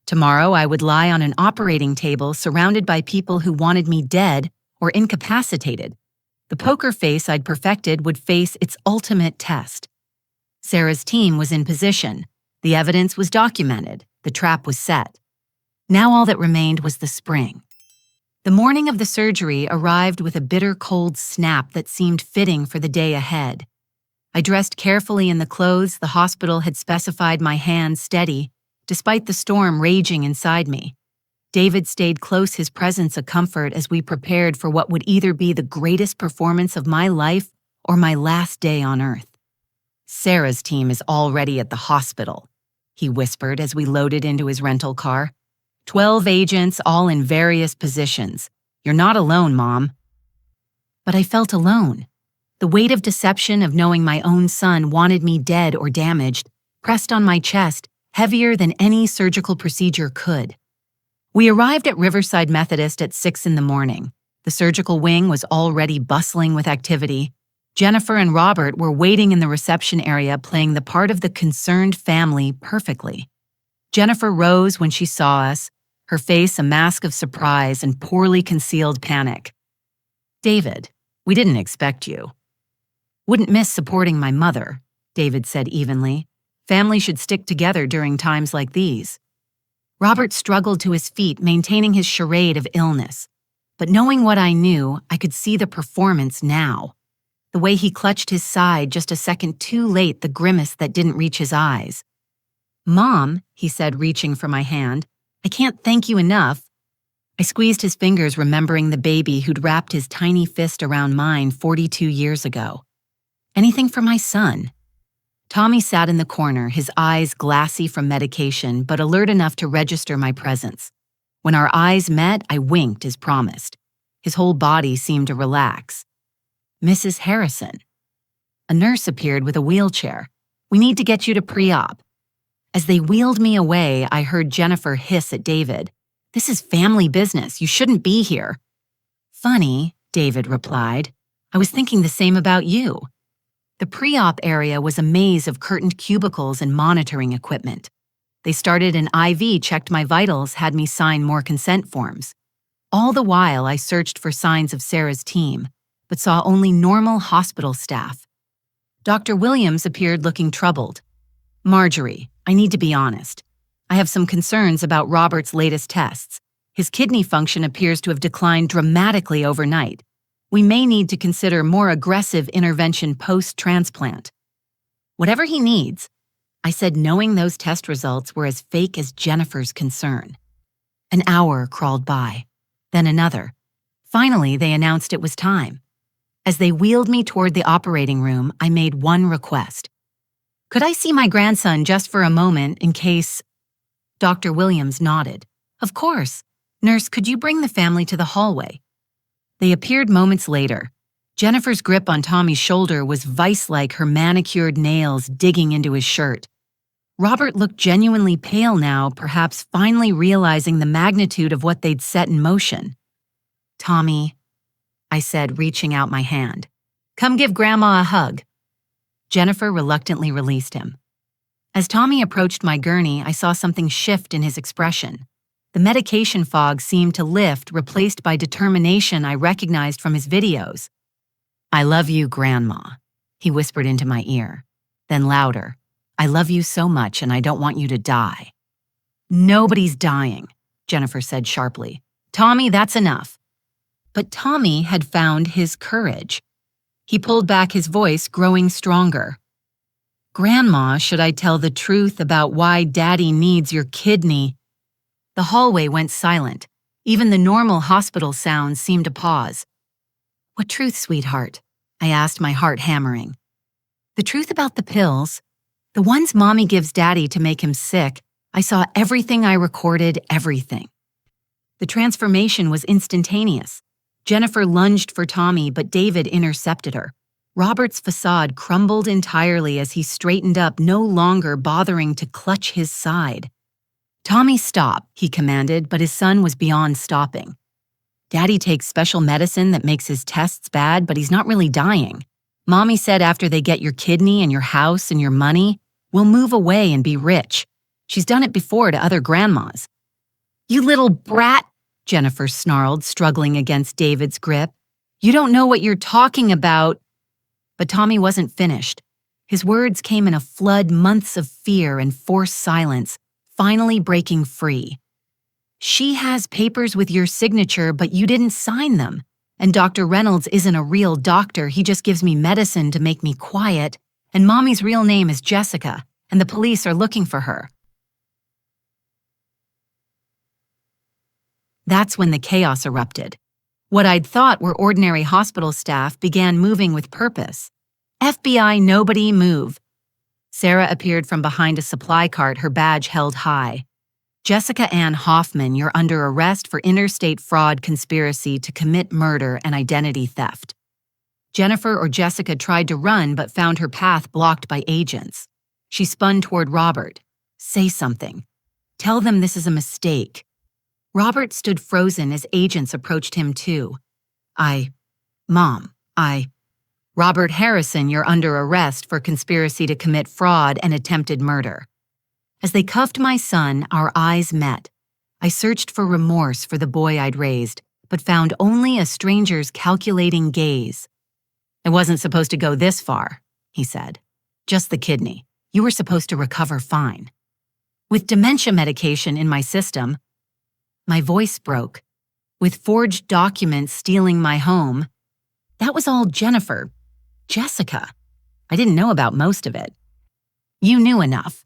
Tomorrow, I would lie on an operating table surrounded by people who wanted me dead or incapacitated. The poker face I'd perfected would face its ultimate test. Sarah's team was in position. The evidence was documented. The trap was set. Now all that remained was the spring. The morning of the surgery arrived with a bitter cold snap that seemed fitting for the day ahead. I dressed carefully in the clothes the hospital had specified my hands steady, despite the storm raging inside me. David stayed close, his presence a comfort as we prepared for what would either be the greatest performance of my life or my last day on Earth. "Sarah's team is already at the hospital," he whispered as we loaded into his rental car. 12 agents, all in various positions. "You're not alone, Mom." But I felt alone. The weight of deception of knowing my own son wanted me dead or damaged pressed on my chest, heavier than any surgical procedure could. We arrived at Riverside Methodist at 6 in the morning. The surgical wing was already bustling with activity. Jennifer and Robert were waiting in the reception area, playing the part of the concerned family perfectly. Jennifer rose when she saw us, her face a mask of surprise and poorly concealed panic. "David, we didn't expect you." "Wouldn't miss supporting my mother," David said evenly. "Family should stick together during times like these." Robert struggled to his feet, maintaining his charade of illness. But knowing what I knew, I could see the performance now. The way he clutched his side just a second too late, the grimace that didn't reach his eyes. "Mom," he said, reaching for my hand, "I can't thank you enough." I squeezed his fingers, remembering the baby who'd wrapped his tiny fist around mine 42 years ago. "Anything for my son." Tommy sat in the corner, his eyes glassy from medication, but alert enough to register my presence. When our eyes met, I winked as promised. His whole body seemed to relax. "Mrs. Harrison." A nurse appeared with a wheelchair. "We need to get you to pre-op." As they wheeled me away, I heard Jennifer hiss at David. "This is family business. You shouldn't be here." "Funny," David replied. "I was thinking the same about you." The pre-op area was a maze of curtained cubicles and monitoring equipment. They started an IV, checked my vitals, had me sign more consent forms. All the while, I searched for signs of Sarah's team, but saw only normal hospital staff. Dr. Williams appeared looking troubled. "Marjorie, I need to be honest. I have some concerns about Robert's latest tests. His kidney function appears to have declined dramatically overnight. We may need to consider more aggressive intervention post-transplant." "Whatever he needs," I said, knowing those test results were as fake as Jennifer's concern. An hour crawled by, then another. Finally, they announced it was time. As they wheeled me toward the operating room, I made one request. "Could I see my grandson just for a moment in case—" Dr. Williams nodded. "Of course. Nurse, could you bring the family to the hallway?" They appeared moments later. Jennifer's grip on Tommy's shoulder was vice-like, her manicured nails digging into his shirt. Robert looked genuinely pale now, perhaps finally realizing the magnitude of what they'd set in motion. "Tommy," I said, reaching out my hand. "Come give Grandma a hug." Jennifer reluctantly released him. As Tommy approached my gurney, I saw something shift in his expression. The medication fog seemed to lift, replaced by determination I recognized from his videos. "I love you, Grandma," he whispered into my ear. Then louder, "I love you so much and I don't want you to die." "Nobody's dying," Jennifer said sharply. "Tommy, that's enough." But Tommy had found his courage. He pulled back, his voice growing stronger. "Grandma, should I tell the truth about why Daddy needs your kidney?" The hallway went silent. Even the normal hospital sounds seemed to pause. "What truth, sweetheart?" I asked, my heart hammering. "The truth about the pills. The ones Mommy gives Daddy to make him sick. I saw everything I recorded, everything." The transformation was instantaneous. Jennifer lunged for Tommy, but David intercepted her. Robert's facade crumbled entirely as he straightened up, no longer bothering to clutch his side. "Tommy, stop," he commanded, but his son was beyond stopping. "Daddy takes special medicine that makes his tests bad, but he's not really dying. Mommy said after they get your kidney and your house and your money, we'll move away and be rich. She's done it before to other grandmas." "You little brat," Jennifer snarled, struggling against David's grip. "You don't know what you're talking about." But Tommy wasn't finished. His words came in a flood, months of fear and forced silence, finally breaking free. "She has papers with your signature, but you didn't sign them. And Dr. Reynolds isn't a real doctor, he just gives me medicine to make me quiet. And Mommy's real name is Jessica, and the police are looking for her." That's when the chaos erupted. What I'd thought were ordinary hospital staff began moving with purpose. "FBI, nobody move." Sarah appeared from behind a supply cart, her badge held high. "Jessica Ann Hoffman, you're under arrest for interstate fraud conspiracy to commit murder and identity theft." Jennifer or Jessica tried to run but found her path blocked by agents. She spun toward Robert. "Say something. Tell them this is a mistake." Robert stood frozen as agents approached him too. Mom, Robert Harrison, you're under arrest for conspiracy to commit fraud and attempted murder." As they cuffed my son, our eyes met. I searched for remorse for the boy I'd raised, but found only a stranger's calculating gaze. "It wasn't supposed to go this far," he said. "Just the kidney. You were supposed to recover fine." With dementia medication in my system, my voice broke. With forged documents stealing my home, that was all Jennifer. Jessica. I didn't know about most of it. You knew enough.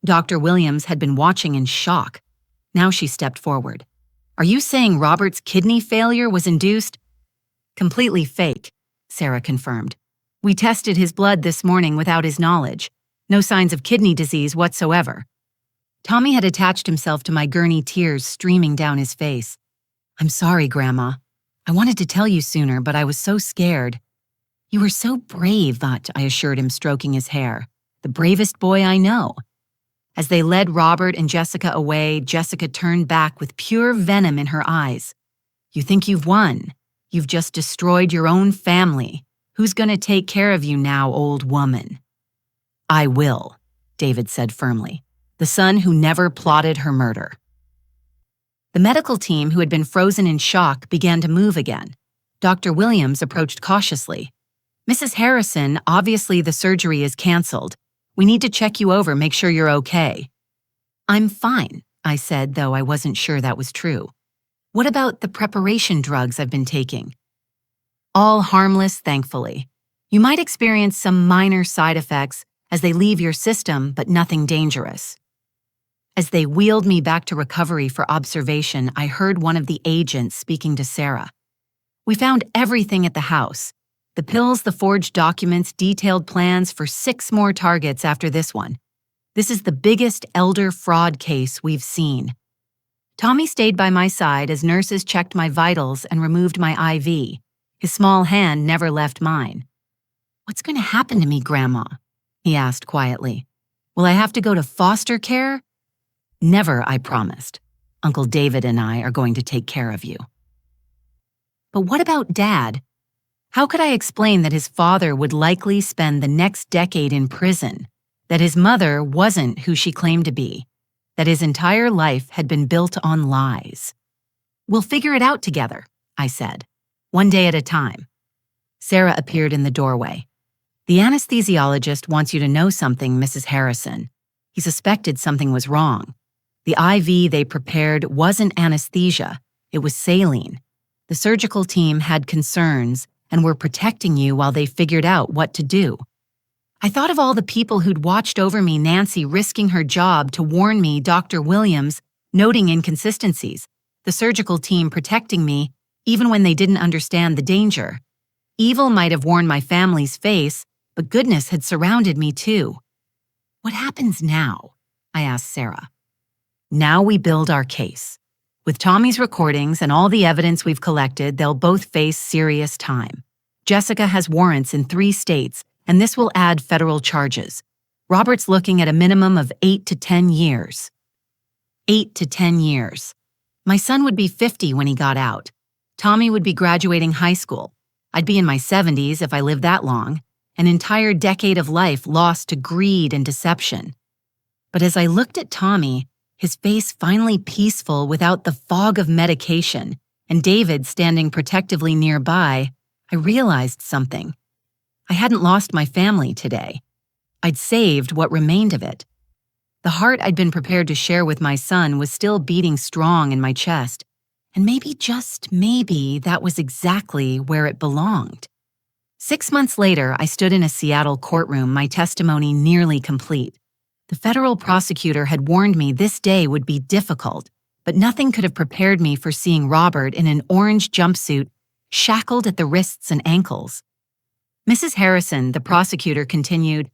Dr. Williams had been watching in shock. Now she stepped forward. Are you saying Robert's kidney failure was induced? Completely fake, Sarah confirmed. We tested his blood this morning without his knowledge. No signs of kidney disease whatsoever. Tommy had attached himself to my gurney, tears streaming down his face. I'm sorry, Grandma. I wanted to tell you sooner, but I was so scared. You were so brave, I assured him, stroking his hair. The bravest boy I know. As they led Robert and Jessica away, Jessica turned back with pure venom in her eyes. You think you've won. You've just destroyed your own family. Who's going to take care of you now, old woman? I will, David said firmly, the son who never plotted her murder. The medical team, who had been frozen in shock, began to move again. Dr. Williams approached cautiously. Mrs. Harrison, obviously the surgery is canceled. We need to check you over, make sure you're okay. I'm fine, I said, though I wasn't sure that was true. What about the preparation drugs I've been taking? All harmless, thankfully. You might experience some minor side effects as they leave your system, but nothing dangerous. As they wheeled me back to recovery for observation, I heard one of the agents speaking to Sarah. We found everything at the house. The pills, the forged documents, detailed plans for 6 more targets after this one. This is the biggest elder fraud case we've seen. Tommy stayed by my side as nurses checked my vitals and removed my IV. His small hand never left mine. What's going to happen to me, Grandma? He asked quietly. Will I have to go to foster care? Never, I promised. Uncle David and I are going to take care of you. But what about Dad? How could I explain that his father would likely spend the next decade in prison, that his mother wasn't who she claimed to be, that his entire life had been built on lies? We'll figure it out together, I said, one day at a time. Sarah appeared in the doorway. The anesthesiologist wants you to know something, Mrs. Harrison. He suspected something was wrong. The IV they prepared wasn't anesthesia, it was saline. The surgical team had concerns and were protecting you while they figured out what to do. I thought of all the people who'd watched over me, Nancy risking her job to warn me, Dr. Williams noting inconsistencies, the surgical team protecting me even when they didn't understand the danger. Evil might have worn my family's face, but goodness had surrounded me too. What happens now? I asked Sarah. Now we build our case. With Tommy's recordings and all the evidence we've collected, they'll both face serious time. Jessica has warrants in 3 states, and this will add federal charges. Robert's looking at a minimum of 8 to 10 years. 8 to 10 years. My son would be 50 when he got out. Tommy would be graduating high school. I'd be in my 70s if I lived that long. An entire decade of life lost to greed and deception. But as I looked at Tommy, his face finally peaceful without the fog of medication, and David standing protectively nearby, I realized something. I hadn't lost my family today. I'd saved what remained of it. The heart I'd been prepared to share with my son was still beating strong in my chest, and maybe, just maybe, that was exactly where it belonged. 6 months later, I stood in a Seattle courtroom, my testimony nearly complete. The federal prosecutor had warned me this day would be difficult, but nothing could have prepared me for seeing Robert in an orange jumpsuit, shackled at the wrists and ankles. Mrs. Harrison, the prosecutor, continued,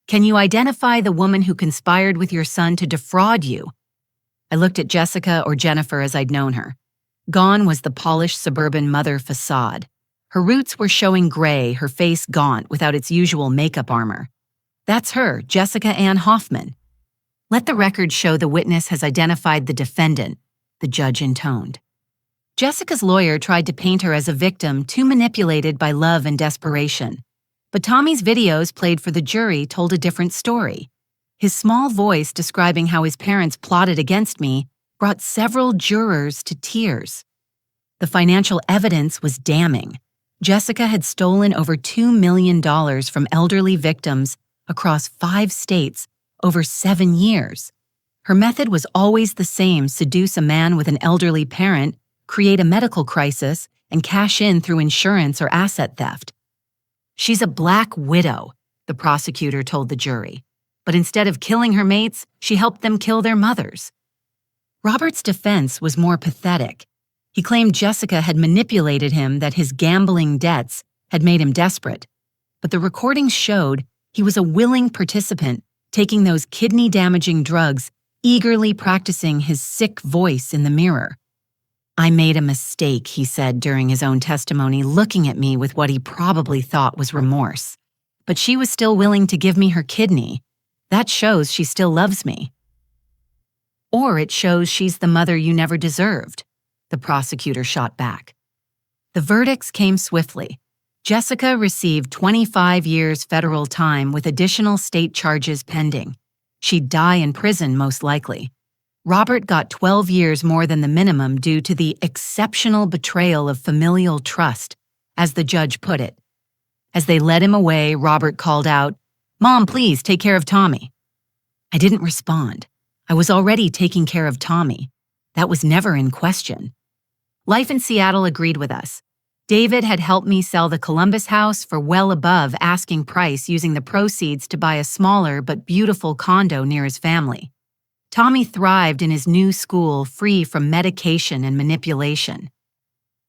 "Can you identify the woman who conspired with your son to defraud you?" I looked at Jessica, or Jennifer as I'd known her. Gone was the polished suburban mother facade. Her roots were showing gray, her face gaunt without its usual makeup armor. That's her, Jessica Ann Hoffman. Let the record show the witness has identified the defendant, the judge intoned. Jessica's lawyer tried to paint her as a victim too manipulated by love and desperation. But Tommy's videos played for the jury told a different story. His small voice describing how his parents plotted against me brought several jurors to tears. The financial evidence was damning. Jessica had stolen over $2 million from elderly victims across 5 states over 7 years. Her method was always the same: seduce a man with an elderly parent, create a medical crisis, and cash in through insurance or asset theft. She's a black widow, the prosecutor told the jury. But instead of killing her mates, she helped them kill their mothers. Robert's defense was more pathetic. He claimed Jessica had manipulated him, that his gambling debts had made him desperate. But the recordings showed he was a willing participant, taking those kidney-damaging drugs, eagerly practicing his sick voice in the mirror. "I made a mistake," he said during his own testimony, looking at me with what he probably thought was remorse. "But she was still willing to give me her kidney. That shows she still loves me." "Or it shows she's the mother you never deserved," the prosecutor shot back. The verdicts came swiftly. Jessica received 25 years federal time with additional state charges pending. She'd die in prison, most likely. Robert got 12 years more than the minimum due to the exceptional betrayal of familial trust, as the judge put it. As they led him away, Robert called out, "Mom, please take care of Tommy." I didn't respond. I was already taking care of Tommy. That was never in question. Life in Seattle agreed with us. David had helped me sell the Columbus house for well above asking price, using the proceeds to buy a smaller but beautiful condo near his family. Tommy thrived in his new school, free from medication and manipulation.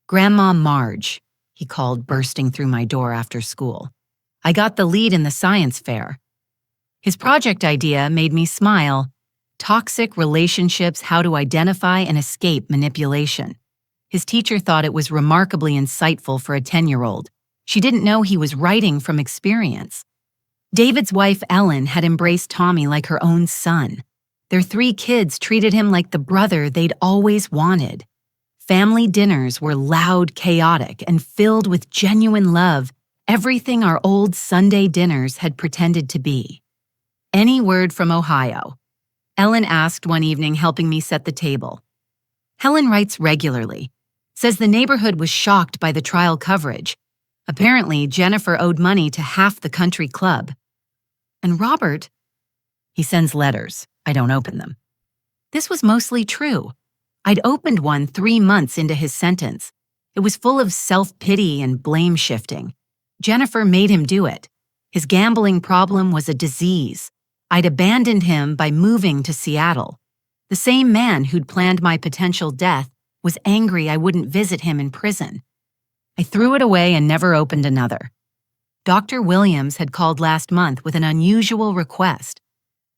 "Grandma Marge," he called, bursting through my door after school. "I got the lead in the science fair." His project idea made me smile. Toxic relationships: how to identify and escape manipulation. His teacher thought it was remarkably insightful for a 10-year-old. She didn't know he was writing from experience. David's wife, Ellen, had embraced Tommy like her own son. Their 3 kids treated him like the brother they'd always wanted. Family dinners were loud, chaotic, and filled with genuine love, everything our old Sunday dinners had pretended to be. "Any word from Ohio?" Ellen asked one evening, helping me set the table. Helen writes regularly. Says the neighborhood was shocked by the trial coverage. Apparently, Jennifer owed money to half the country club. And Robert, he sends letters. I don't open them. This was mostly true. I'd opened one 3 months into his sentence. It was full of self-pity and blame-shifting. Jennifer made him do it. His gambling problem was a disease. I'd abandoned him by moving to Seattle. The same man who'd planned my potential death was angry I wouldn't visit him in prison. I threw it away and never opened another. Dr. Williams had called last month with an unusual request.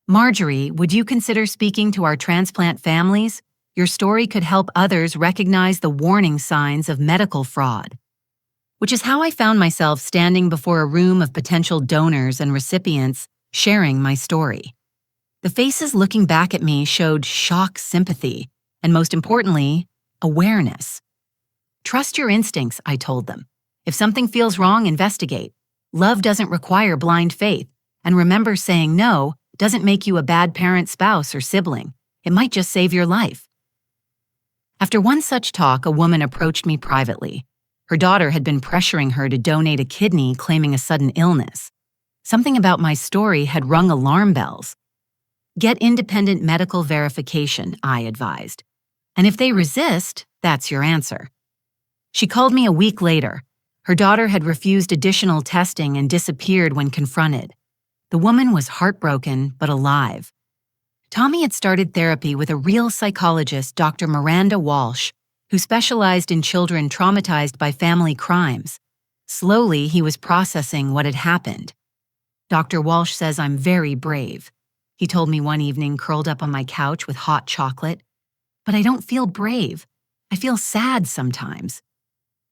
"Marjorie, would you consider speaking to our transplant families? Your story could help others recognize the warning signs of medical fraud." Which is how I found myself standing before a room of potential donors and recipients, sharing my story. The faces looking back at me showed shock, sympathy, and most importantly, awareness. "Trust your instincts," I told them. "If something feels wrong, investigate. Love doesn't require blind faith, and remember, saying no doesn't make you a bad parent, spouse, or sibling. It might just save your life." After one such talk, a woman approached me privately. Her daughter had been pressuring her to donate a kidney, claiming a sudden illness. Something about my story had rung alarm bells. "Get independent medical verification," I advised. "And if they resist, that's your answer." She called me a week later. Her daughter had refused additional testing and disappeared when confronted. The woman was heartbroken but alive. Tommy had started therapy with a real psychologist, Dr. Miranda Walsh, who specialized in children traumatized by family crimes. Slowly, he was processing what had happened. "Dr. Walsh says I'm very brave," he told me one evening, curled up on my couch with hot chocolate. "But I don't feel brave. I feel sad sometimes."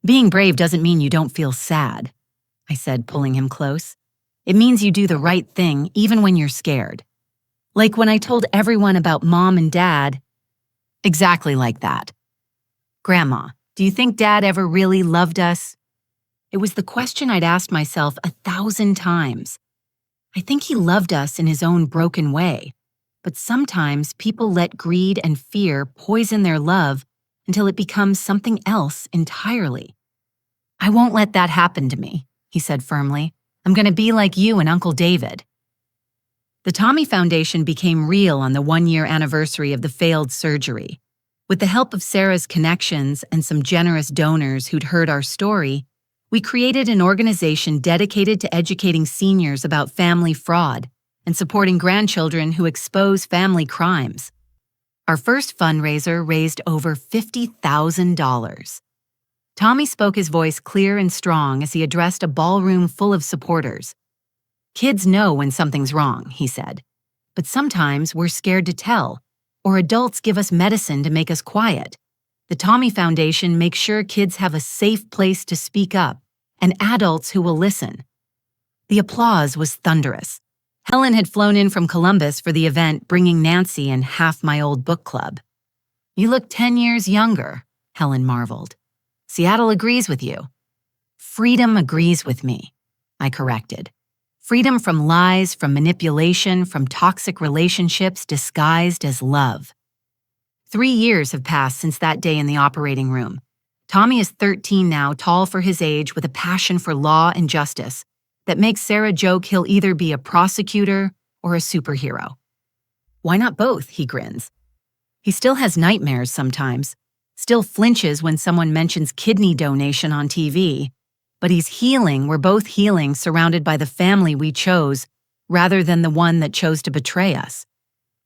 "Being brave doesn't mean you don't feel sad," I said, pulling him close. "It means you do the right thing even when you're scared. Like when I told everyone about Mom and Dad." Exactly like that. "Grandma, do you think Dad ever really loved us?" It was the question I'd asked myself 1,000 times. I think he loved us in his own broken way, but sometimes people let greed and fear poison their love until it becomes something else entirely. "I won't let that happen to me," he said firmly. "I'm going to be like you and Uncle David." The Tommy Foundation became real on the 1-year anniversary of the failed surgery. With the help of Sarah's connections and some generous donors who'd heard our story, We created an organization dedicated to educating seniors about family fraud and supporting grandchildren who expose family crimes. Our first fundraiser raised over $50,000. Tommy spoke his voice clear and strong as he addressed a ballroom full of supporters. Kids know when something's wrong, he said, but sometimes we're scared to tell, or adults give us medicine to make us quiet. The Tommy Foundation makes sure kids have a safe place to speak up and adults who will listen. The applause was thunderous. Helen had flown in from Columbus for the event, bringing Nancy and half my old book club. "You look 10 years younger," Helen marveled. "Seattle agrees with you." "Freedom agrees with me," I corrected. Freedom from lies, from manipulation, from toxic relationships disguised as love. 3 years have passed since that day in the operating room. Tommy is 13 now, tall for his age, with a passion for law and justice that makes Sarah joke he'll either be a prosecutor or a superhero. "Why not both?" he grins. He still has nightmares sometimes, still flinches when someone mentions kidney donation on TV, but he's healing, we're both healing, surrounded by the family we chose, rather than the one that chose to betray us.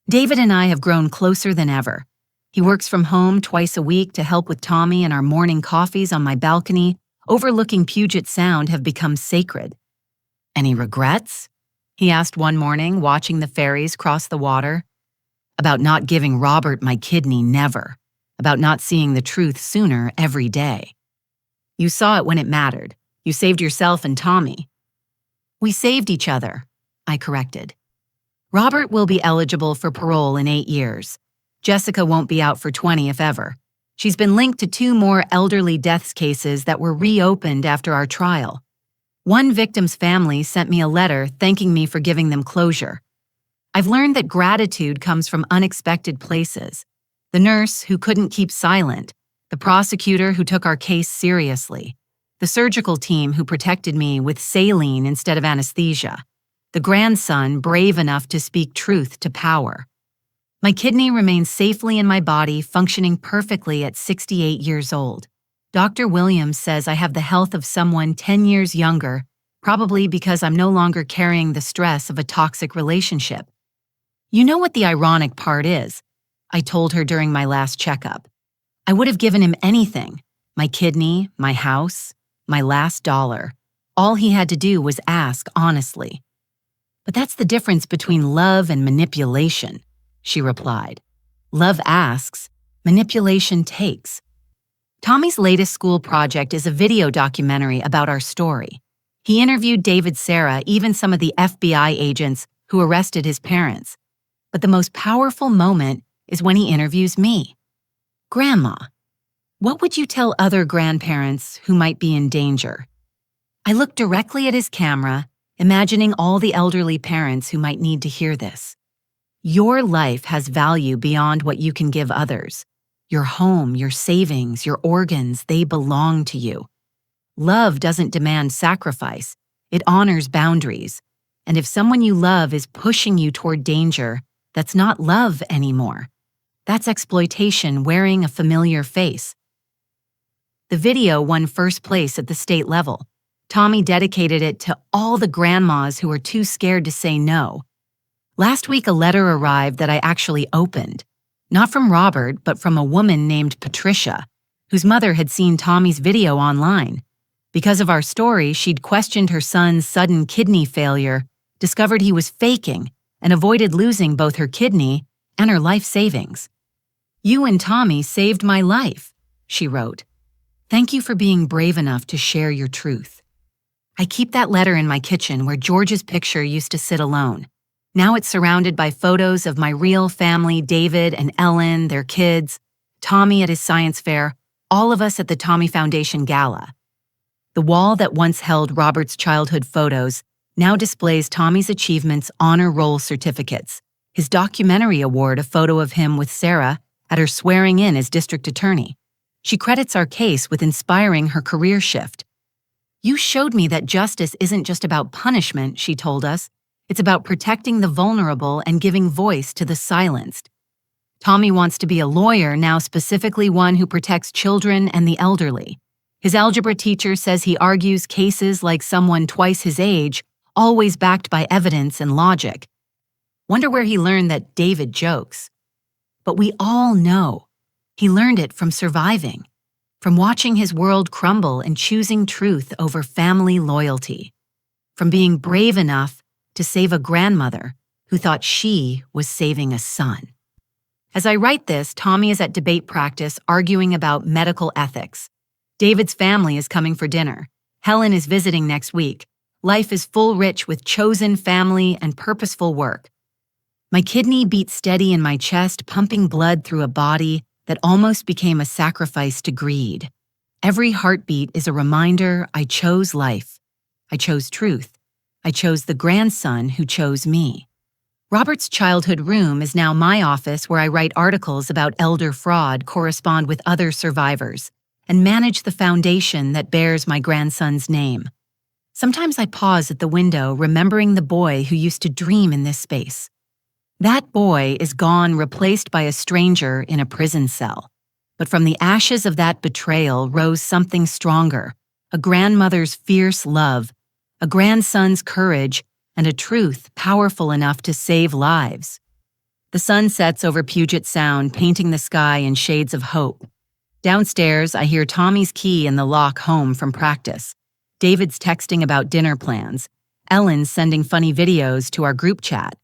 David and I have grown closer than ever. He works from home twice a week to help with Tommy, and our morning coffees on my balcony, overlooking Puget Sound, have become sacred. "Any regrets?" he asked one morning, watching the ferries cross the water. "About not giving Robert my kidney, never. About not seeing the truth sooner every day." "You saw it when it mattered. You saved yourself and Tommy." "We saved each other," I corrected. "Robert will be eligible for parole in 8 years. Jessica won't be out for 20 if ever. She's been linked to 2 more elderly deaths cases that were reopened after our trial. One victim's family sent me a letter thanking me for giving them closure. I've learned that gratitude comes from unexpected places. The nurse who couldn't keep silent, the prosecutor who took our case seriously, the surgical team who protected me with saline instead of anesthesia, the grandson brave enough to speak truth to power. My kidney remains safely in my body, functioning perfectly at 68 years old. Dr. Williams says I have the health of someone 10 years younger, probably because I'm no longer carrying the stress of a toxic relationship. "You know what the ironic part is?" I told her during my last checkup. "I would have given him anything, my kidney, my house, my last dollar. All he had to do was ask honestly." "But that's the difference between love and manipulation," she replied. "Love asks, manipulation takes." Tommy's latest school project is a video documentary about our story. He interviewed David, Sarah, even some of the FBI agents who arrested his parents. But the most powerful moment is when he interviews me. "Grandma, what would you tell other grandparents who might be in danger?" I looked directly at his camera, imagining all the elderly parents who might need to hear this. Your life has value beyond what you can give others. Your home, your savings, your organs, they belong to you. Love doesn't demand sacrifice. It honors boundaries. And if someone you love is pushing you toward danger, that's not love anymore. That's exploitation wearing a familiar face. The video won first place at the state level. Tommy dedicated it to all the grandmas who were too scared to say no. Last week, a letter arrived that I actually opened. Not from Robert, but from a woman named Patricia, whose mother had seen Tommy's video online. Because of our story, she'd questioned her son's sudden kidney failure, discovered he was faking, and avoided losing both her kidney and her life savings. "You and Tommy saved my life," she wrote. "Thank you for being brave enough to share your truth." I keep that letter in my kitchen where George's picture used to sit alone. Now it's surrounded by photos of my real family, David and Ellen, their kids, Tommy at his science fair, all of us at the Tommy Foundation Gala. The wall that once held Robert's childhood photos now displays Tommy's achievements honor roll certificates, his documentary award, a photo of him with Sarah at her swearing in as district attorney. She credits our case with inspiring her career shift. "You showed me that justice isn't just about punishment," she told us. "It's about protecting the vulnerable and giving voice to the silenced." Tommy wants to be a lawyer now, specifically one who protects children and the elderly. His algebra teacher says he argues cases like someone twice his age, always backed by evidence and logic. Wonder where he learned that David jokes. But we all know he learned it from surviving, from watching his world crumble and choosing truth over family loyalty, from being brave enough to save a grandmother who thought she was saving a son. As I write this, Tommy is at debate practice arguing about medical ethics. David's family is coming for dinner. Helen is visiting next week. Life is full rich with chosen family and purposeful work. My kidney beats steady in my chest, pumping blood through a body that almost became a sacrifice to greed. Every heartbeat is a reminder I chose life. I chose truth. I chose the grandson who chose me. Robert's childhood room is now my office where I write articles about elder fraud, correspond with other survivors, and manage the foundation that bears my grandson's name. Sometimes I pause at the window, remembering the boy who used to dream in this space. That boy is gone, replaced by a stranger in a prison cell. But from the ashes of that betrayal rose something stronger, a grandmother's fierce love, a grandson's courage, and a truth powerful enough to save lives. The sun sets over Puget Sound, painting the sky in shades of hope. Downstairs, I hear Tommy's key in the lock home from practice. David's texting about dinner plans. Ellen's sending funny videos to our group chat.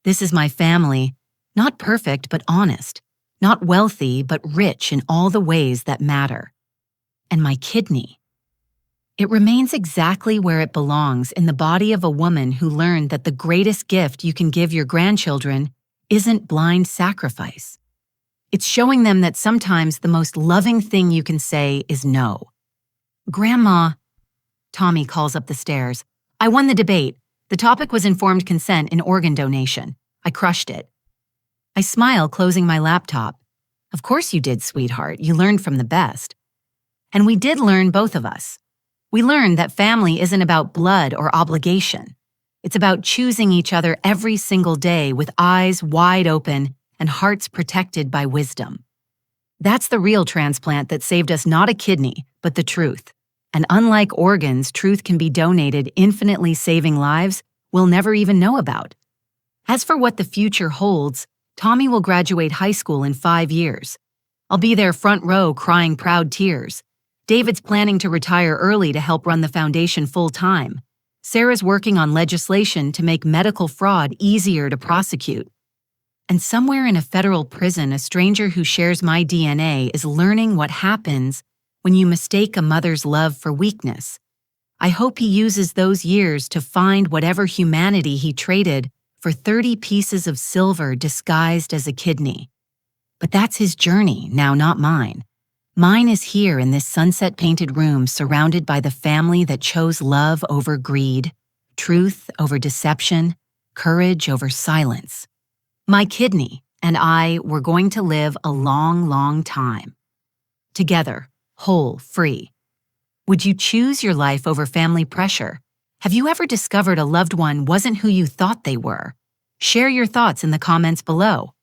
This is my family, not perfect but honest, not wealthy but rich in all the ways that matter. And my kidney. It remains exactly where it belongs, in the body of a woman who learned that the greatest gift you can give your grandchildren isn't blind sacrifice. It's showing them that sometimes the most loving thing you can say is no. Grandma, Tommy calls up the stairs. I won the debate. The topic was informed consent and organ donation. I crushed it. I smile, closing my laptop. Of course you did, sweetheart. You learned from the best. And we did learn, both of us. We learned that family isn't about blood or obligation. It's about choosing each other every single day with eyes wide open and hearts protected by wisdom. That's the real transplant that saved us, not a kidney, but the truth. And unlike organs, truth can be donated, infinitely saving lives we'll never even know about. As for what the future holds, Tommy will graduate high school in 5 years. I'll be there front row crying proud tears. David's planning to retire early to help run the foundation full-time. Sarah's working on legislation to make medical fraud easier to prosecute. And somewhere in a federal prison, a stranger who shares my DNA is learning what happens when you mistake a mother's love for weakness. I hope he uses those years to find whatever humanity he traded for 30 pieces of silver disguised as a kidney. But that's his journey, now not mine. Mine is here in this sunset-painted room, surrounded by the family that chose love over greed, truth over deception, courage over silence. My kidney and I were going to live a long, long time. Together, whole, free. Would you choose your life over family pressure? Have you ever discovered a loved one wasn't who you thought they were? Share your thoughts in the comments below.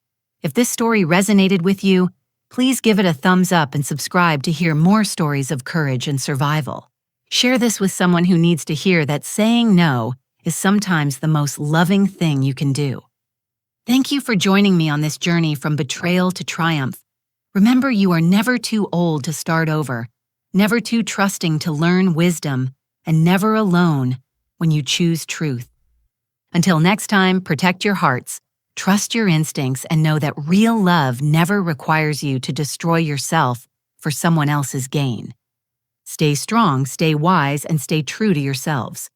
If this story resonated with you, please give it a thumbs up and subscribe to hear more stories of courage and survival. Share this with someone who needs to hear that saying no is sometimes the most loving thing you can do. Thank you for joining me on this journey from betrayal to triumph. Remember, you are never too old to start over, never too trusting to learn wisdom, and never alone when you choose truth. Until next time, protect your hearts, trust your instincts, and know that real love never requires you to destroy yourself for someone else's gain. Stay strong, stay wise, and stay true to yourselves.